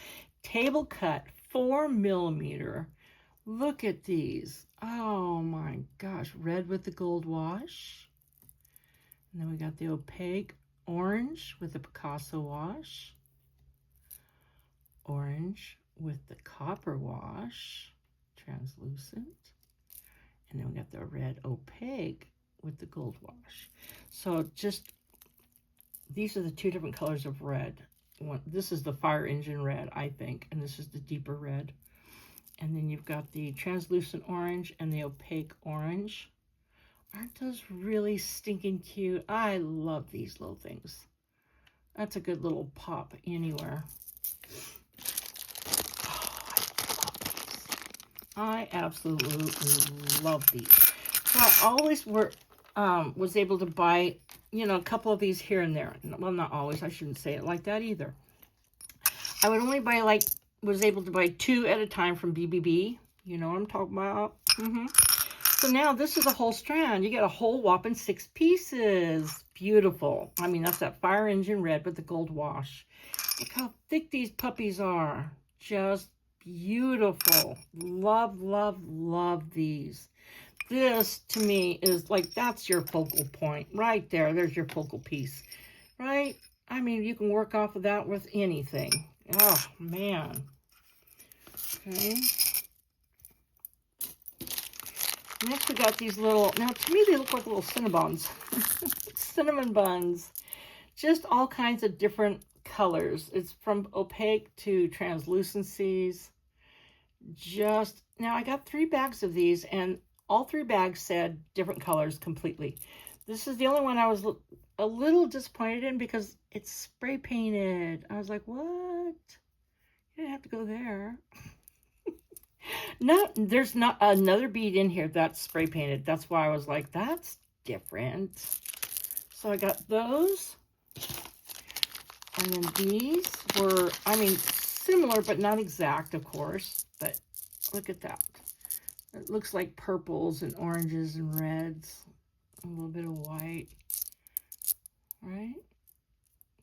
Table cut 4mm. Look at these. Oh my gosh. Red with the gold wash. And then we got the opaque orange with the Picasso wash. Orange with the copper wash. Translucent. And then we got the red opaque with the gold wash. So just, these are the two different colors of red. This is the fire engine red, I think, and this is the deeper red. And then you've got the translucent orange and the opaque orange. Aren't those really stinking cute? I love these little things. That's a good little pop anywhere. Oh, I absolutely love these. So I always was able to buy, you know, a couple of these here and there. Well, not always. I shouldn't say it like that either. I would only buy, like, was able to buy 2 at a time from BBB. You know what I'm talking about? So now this is a whole strand. You get a whole whopping 6 pieces. Beautiful. I mean, that's that fire engine red with the gold wash. Look how thick these puppies are. Just beautiful. Love, love, love these. This, to me, is like, that's your focal point. Right there. There's your focal piece. Right? I mean, you can work off of that with anything. Oh, man. Okay. Next, we got these little, now to me, they look like little cinnamons. Cinnamon buns. Just all kinds of different colors. It's from opaque to translucencies. Just, now I got 3 bags of these, and all 3 bags said different colors completely. This is the only one I was a little disappointed in because it's spray painted. I was like, what? You didn't have to go there. No, there's not another bead in here that's spray painted. That's why I was like, that's different. So I got those. And then these were, I mean, similar, but not exact, of course. But look at that. It looks like purples and oranges and reds. A little bit of white. Right?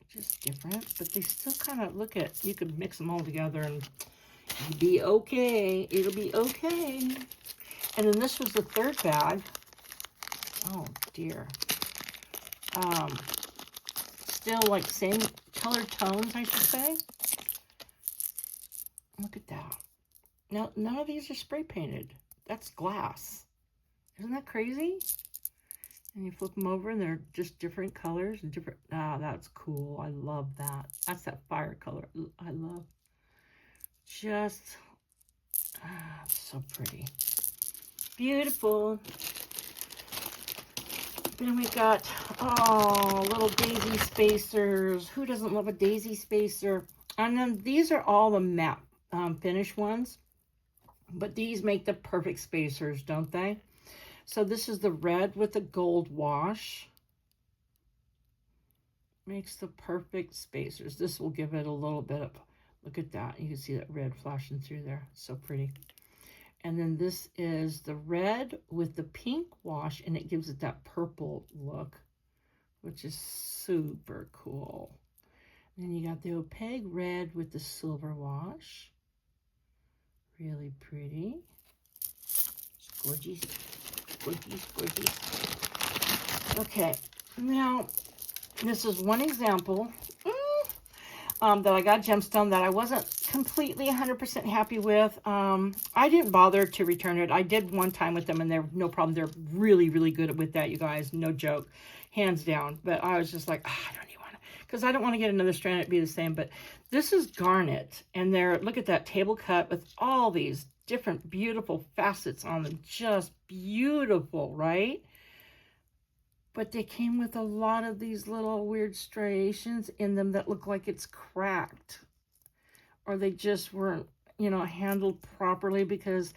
Just different. But they still kind of, look at, you could mix them all together and it'll be okay. It'll be okay. And then this was the third bag. Oh, dear. Still like same color tones, I should say. Look at that. Now, none of these are spray painted. That's glass. Isn't that crazy? And you flip them over and they're just different colors and different. Ah, that's cool. I love that. That's that fire color. I love. Just, so pretty. Beautiful. Then we got, oh, little daisy spacers. Who doesn't love a daisy spacer? And then these are all the matte finish ones. But these make the perfect spacers, don't they? So this is the red with the gold wash. Makes the perfect spacers. This will give it a little bit of, look at that. You can see that red flashing through there. So pretty. And then this is the red with the pink wash, and it gives it that purple look, which is super cool. And then you got the opaque red with the silver wash. Really pretty. Gorgeous, gorgeous, gorgeous. Okay, now this is one example that I got gemstone that I wasn't completely 100% happy with. I didn't bother to return it. I did one time with them and they're no problem. They're really, really good with that, you guys. No joke. Hands down. But I was just like, oh, I don't even want to, because I don't want to get another strand. It'd be the same. But this is garnet. And they're, look at that table cut with all these different beautiful facets on them. Just beautiful, right? But they came with a lot of these little weird striations in them that look like it's cracked. Or they just weren't, you know, handled properly, because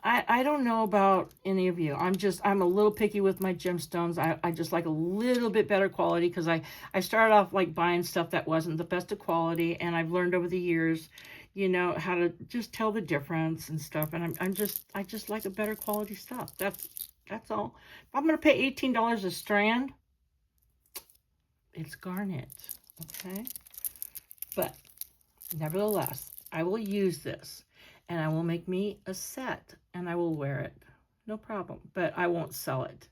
I don't know about any of you. I'm a little picky with my gemstones. I just like a little bit better quality, because I started off like buying stuff that wasn't the best of quality, and I've learned over the years, you know, how to just tell the difference and stuff. And I just like a better quality stuff. That's all. If I'm going to pay $18 a strand, it's garnet, okay? But nevertheless, I will use this, and I will make me a set, and I will wear it. No problem. But I won't sell it.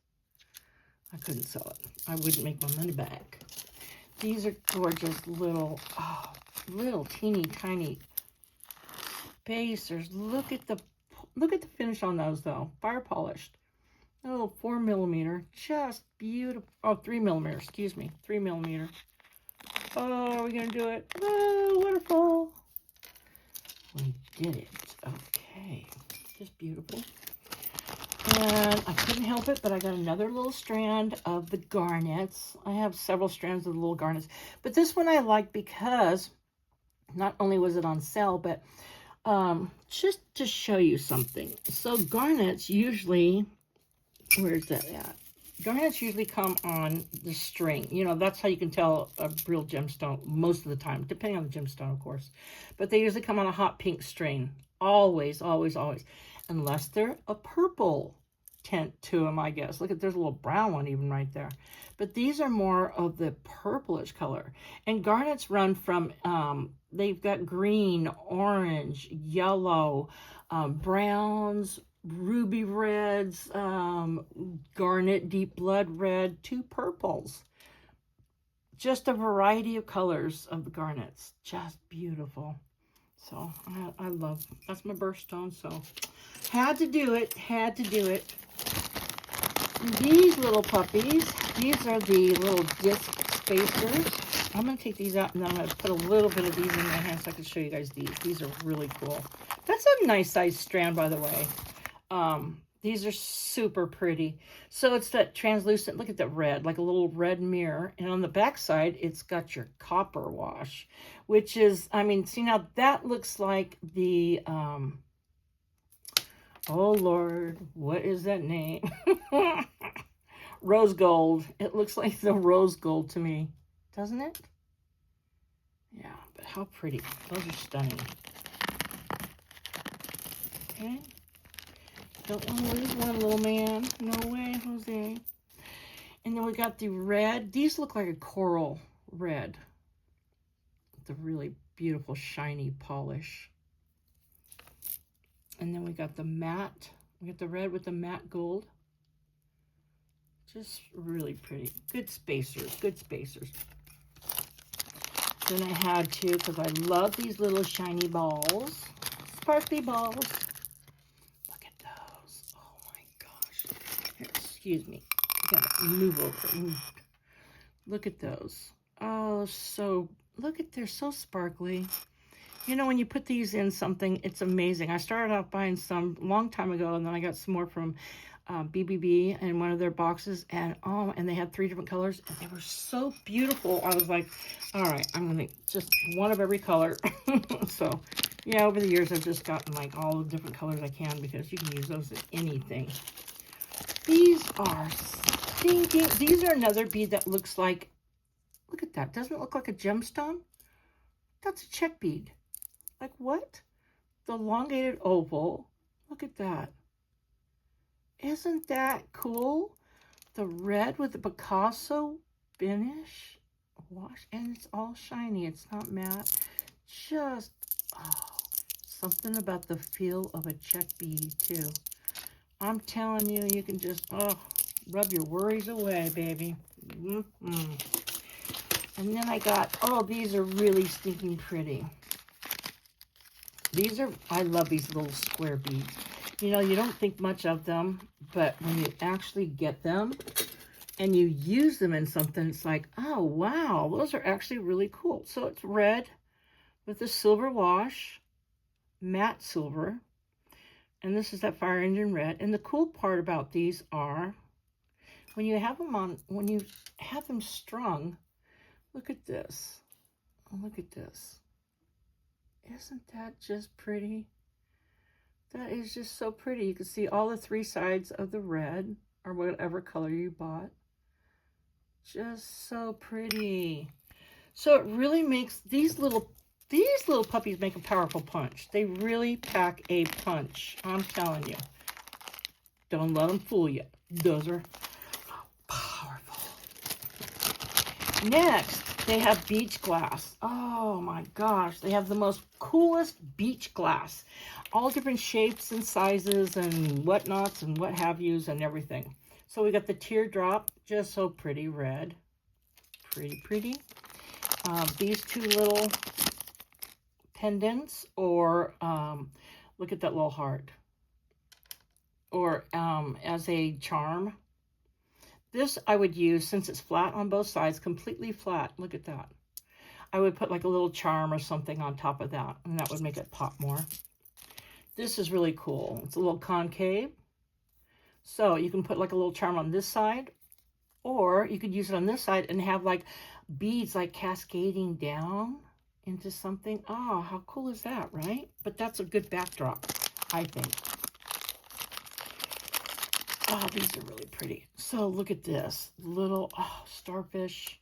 I couldn't sell it. I wouldn't make my money back. These are gorgeous little, oh, little teeny tiny spacers. Look at the finish on those, though. Fire polished. Oh, 4mm, just beautiful. Oh, 3mm, excuse me, 3mm. Oh, are we gonna do it? Oh, waterfall. We did it. Okay, just beautiful. And I couldn't help it, but I got another little strand of the garnets. I have several strands of the little garnets, but this one I like because not only was it on sale, but just to show you something. So garnets usually, where's that at? Garnets usually come on the string. You know, that's how you can tell a real gemstone most of the time, depending on the gemstone, of course. But they usually come on a hot pink string. Always, always, always. Unless they're a purple tint to them, I guess. Look at, there's a little brown one even right there. But these are more of the purplish color. And garnets run from, they've got green, orange, yellow, browns, ruby reds, garnet, deep blood red, to purples. Just a variety of colors of the garnets. Just beautiful. So I love, that's my birthstone. So had to do it, had to do it. These little puppies, these are the little disc spacers. I'm going to take these out, and then I'm going to put a little bit of these in my hand so I can show you guys these. These are really cool. That's a nice size strand, by the way. These are super pretty. So it's that translucent, look at that red, like a little red mirror. And on the back side, it's got your copper wash, which is, I mean, see now that looks like the, Oh, Lord, what is that name? Rose gold. It looks like the rose gold to me, doesn't it? Yeah, but how pretty. Those are stunning. Okay. Don't want to lose one, little man. No way, Jose. And then we got the red. These look like a coral red. The really beautiful, shiny polish. And then we got the matte. We got the red with the matte gold. Just really pretty. Good spacers, good spacers. Then I had to, because I love these little shiny balls. Sparkly balls. Look at those. Oh my gosh. Here, excuse me. I gotta move over. Look at those. Oh, so, look at, they're so sparkly. You know, when you put these in something, it's amazing. I started off buying some a long time ago, and then I got some more from BBB in one of their boxes, and oh, and they had 3 different colors, and they were so beautiful. I was like, all right, I'm gonna just one of every color. So, yeah, over the years, I've just gotten like all the different colors I can, because you can use those in anything. These are stinking. These are another bead that looks like, look at that. Doesn't it look like a gemstone? That's a check bead. Like what? The elongated oval. Look at that. Isn't that cool? The red with the Picasso finish. Wash. And it's all shiny. It's not matte. Just, oh, something about the feel of a check bead too. I'm telling you, you can just, oh, rub your worries away, baby. Mm-hmm. And then I got, oh, these are really stinking pretty. These are, I love these little square beads. You know, you don't think much of them, but when you actually get them and you use them in something, it's like, oh, wow, those are actually really cool. So it's red with a silver wash, matte silver, and this is that fire engine red. And the cool part about these are, when you have them on, when you have them strung, look at this. Oh, look at this. Isn't that just pretty? That is just so pretty. You can see all the 3 sides of the red, or whatever color you bought. Just so pretty. So it really makes these little puppies make a powerful punch. They really pack a punch. I'm telling you. Don't let them fool you. Those are powerful. Next, they have beach glass. Oh my gosh, they have the most coolest beach glass. All different shapes and sizes and whatnots and what have yous and everything. So we got the teardrop, just so pretty red. Pretty, pretty. These 2 little pendants, or look at that little heart. Or as a charm. This I would use, since it's flat on both sides, completely flat. Look at that. I would put like a little charm or something on top of that, and that would make it pop more. This is really cool. It's a little concave. So you can put like a little charm on this side, or you could use it on this side and have like beads like cascading down into something. Oh, how cool is that, right? But that's a good backdrop, I think. Oh, these are really pretty. So look at this little, oh, starfish.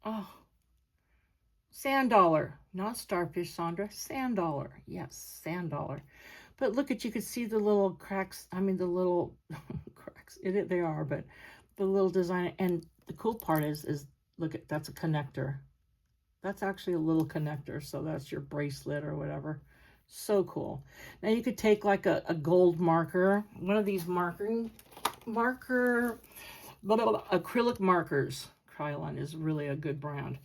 Oh, sand dollar, not starfish, Sandra. Sand dollar. Yes, sand dollar. But look at, you can see the little cracks. I mean, the little cracks. They are, but the little design. And the cool part is look at, that's a connector. That's actually a little connector. So that's your bracelet or whatever. So cool. Now you could take like a gold marker, one of these acrylic markers. Krylon is really a good brand.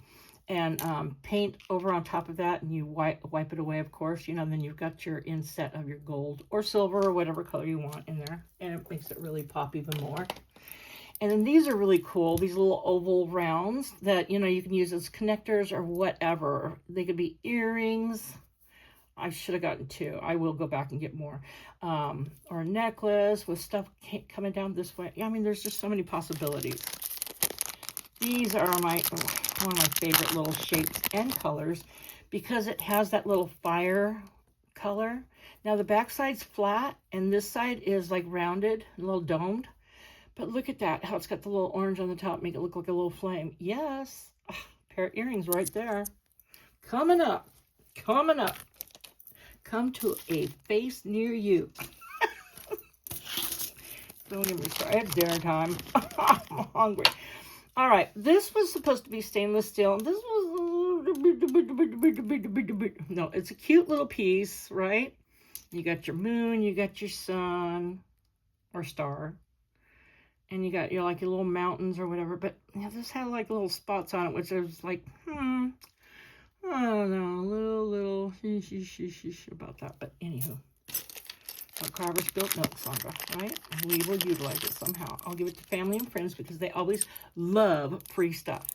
And paint over on top of that, and you wipe it away, of course. You know, then you've got your inset of your gold or silver or whatever color you want in there. And it makes it really pop even more. And then these are really cool. These little oval rounds that, you know, you can use as connectors or whatever. They could be earrings. I should have gotten 2. I will go back and get more. Or a necklace with stuff coming down this way. I mean, there's just so many possibilities. These are one of my favorite little shapes and colors, because it has that little fire color. Now the back side's flat and this side is like rounded, a little domed. But look at that, how it's got the little orange on the top, make it look like a little flame. Yes, pair of earrings right there. Coming up, coming up. Come to a face near you. Don't get me started. It's dinner time. I'm hungry. All right, this was supposed to be stainless steel. This was no, it's a cute little piece, right? You got your moon, you got your sun or star, and you got your like your little mountains or whatever. But yeah, this had like little spots on it, which was like, I don't know, little about that. But anywho. Carver spilt milk, Sandra, right? We will utilize it somehow. I'll give it to family and friends because they always love free stuff.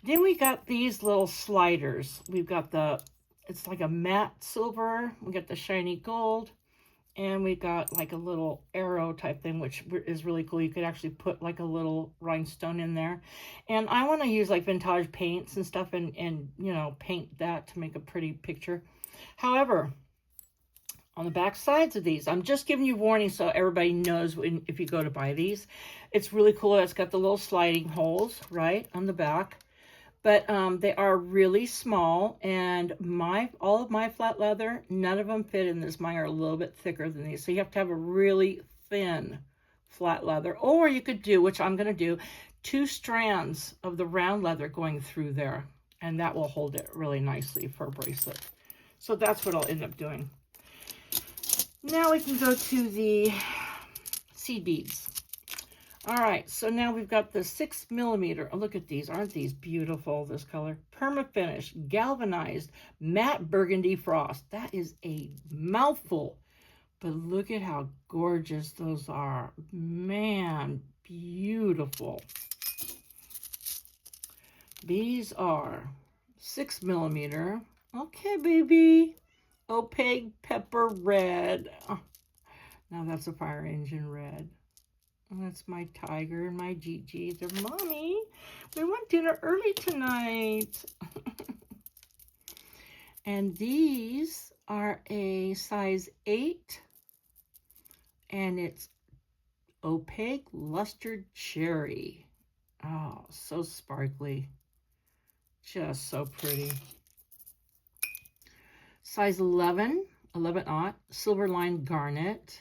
Then we got these little sliders. We've got it's like a matte silver. We got the shiny gold. And we got like a little arrow type thing, which is really cool. You could actually put like a little rhinestone in there. And I want to use like vintage paints and stuff and you know, paint that to make a pretty picture. However, on the back sides of these, I'm just giving you warning so everybody knows if you go to buy these. It's really cool. It's got the little sliding holes, right, on the back. But they are really small, and all of my flat leather, none of them fit in this. Mine are a little bit thicker than these. So you have to have a really thin flat leather. Or you could do, which I'm going to do, 2 strands of the round leather going through there. And that will hold it really nicely for a bracelet. So that's what I'll end up doing. Now we can go to the seed beads. All right, so now we've got the 6mm. Oh, look at these. Aren't these beautiful, this color? Perma Finish, galvanized, matte burgundy frost. That is a mouthful, but look at how gorgeous those are. Man, beautiful. These are 6mm. Okay, baby. Opaque pepper red. Oh, now that's a fire engine red. Oh, that's my tiger and my Gigi. They're mommy. We want dinner early tonight. And these are a size 8. And it's opaque lustered cherry. Oh, so sparkly. Just so pretty. Size 11, 11/aught, silver lined garnet.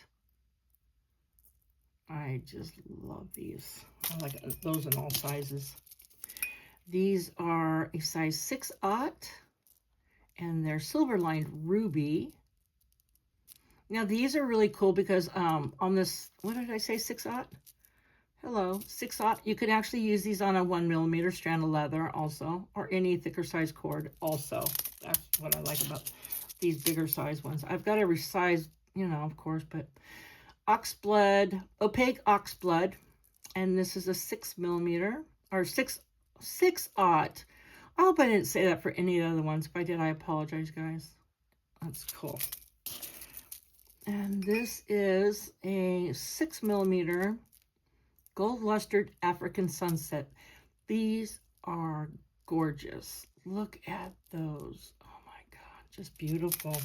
I just love these. I like those in all sizes. These are a size 6/aught, and they're silver lined ruby. Now these are really cool because on this, what did I say, 6/aught? Hello, 6/aught. You could actually use these on a 1mm strand of leather also, or any thicker size cord also. That's what I like about these bigger size ones. I've got every size, you know, of course, but oxblood, opaque oxblood, and this is a 6mm or 6/aught. I hope I didn't say that for any of the other ones. If I did, I apologize, guys. That's cool. And this is a 6mm gold lustered African sunset. These are gorgeous. Look at those. Oh my God, just beautiful.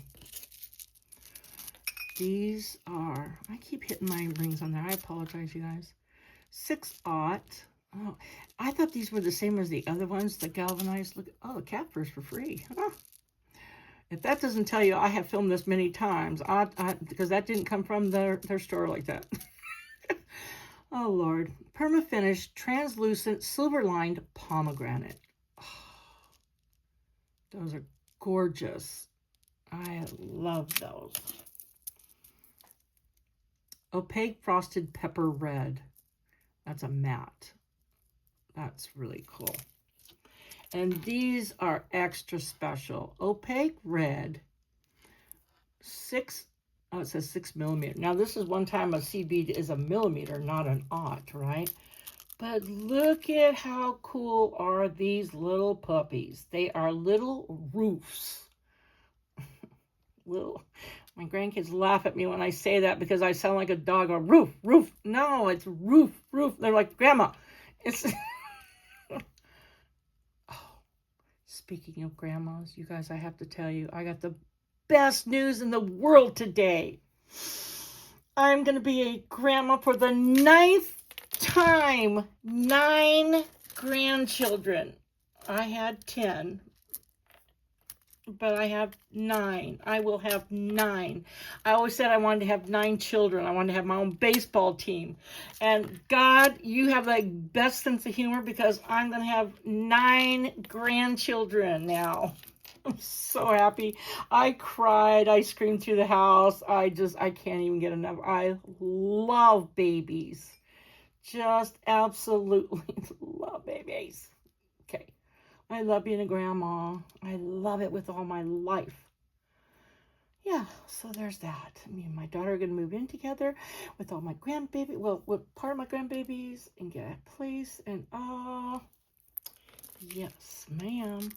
These are, I keep hitting my rings on there. I apologize, you guys. 6/aught. Oh, I thought these were the same as the other ones, the galvanized. Look, oh, the cat furs for free. Huh. If that doesn't tell you, I have filmed this many times, because that didn't come from their store like that. Oh, Lord. Perma Finish, translucent, silver-lined pomegranate. Oh, those are gorgeous. I love those. Opaque frosted pepper red. That's a matte. That's really cool. And these are extra special. Opaque red. Oh, it says 6mm. Now, this is one time a seed bead is a millimeter, not an aught, right? But look at how cool are these little puppies. They are little roofs. My grandkids laugh at me when I say that because I sound like a dog. A roof, roof. No, it's roof, roof. They're like, Grandma, it's... Oh, speaking of grandmas, you guys, I have to tell you, I got the best news in the world today. I'm going to be a grandma for the 9th time. 9 grandchildren. I had 10, but I have 9. I will have 9. I always said I wanted to have 9 children. I wanted to have my own baseball team. And God, you have the best sense of humor, because I'm going to have 9 grandchildren now. I'm so happy. I cried. I screamed through the house. I can't even get enough. I love babies. Just absolutely love babies. Okay. I love being a grandma. I love it with all my life. Yeah, so there's that. Me and my daughter are going to move in together with all my grandbaby, well, with part of my grandbabies, and get a place. And yes, ma'am.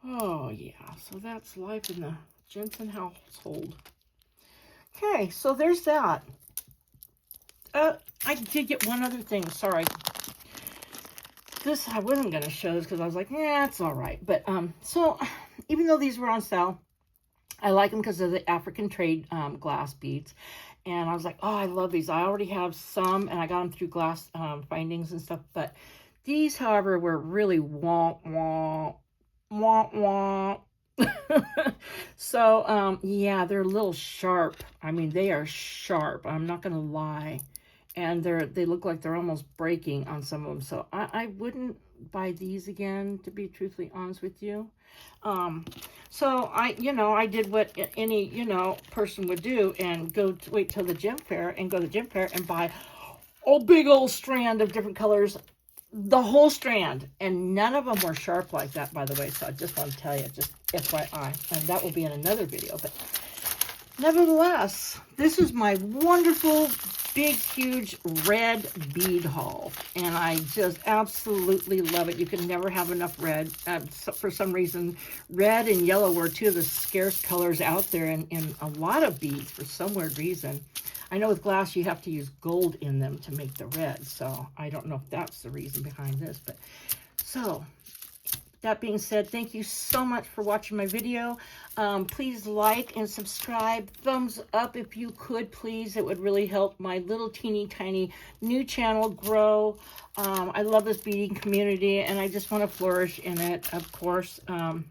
Oh, yeah. So that's life in the Jensen household. Okay, so there's that. I did get one other thing. Sorry. This I wasn't going to show this because I was like, yeah, it's all right. But, so even though these were on sale, I like them because of the African trade glass beads. And I was like, oh, I love these. I already have some, and I got them through glass findings and stuff. But these, however, were really womp, womp, womp, womp. So, yeah, they're a little sharp. I mean, they are sharp. I'm not going to lie. And they look like they're almost breaking on some of them. So I wouldn't buy these again, to be truthfully honest with you. So I did what any, person would do, and wait till the gym fair and go to the gym fair and buy a big old strand of different colors, the whole strand. And none of them were sharp like that, by the way. So I just want to tell you, just FYI, and that will be in another video. But nevertheless, this is my wonderful, big, huge red bead haul, and I just absolutely love it. You can never have enough red. For some reason, red and yellow were 2 of the scarce colors out there in a lot of beads for some weird reason. I know with glass you have to use gold in them to make the red, so I don't know if that's the reason behind this. But so that being said, thank you so much for watching my video. Please like and subscribe. Thumbs up if you could, please. It would really help my little teeny tiny new channel grow. I love this beading community, and I just want to flourish in it, of course. And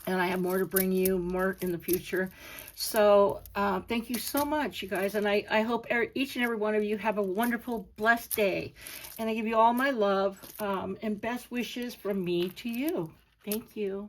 I have more to bring you, more in the future. So thank you so much, you guys. And I hope each and every one of you have a wonderful, blessed day. And I give you all my love and best wishes from me to you. Thank you.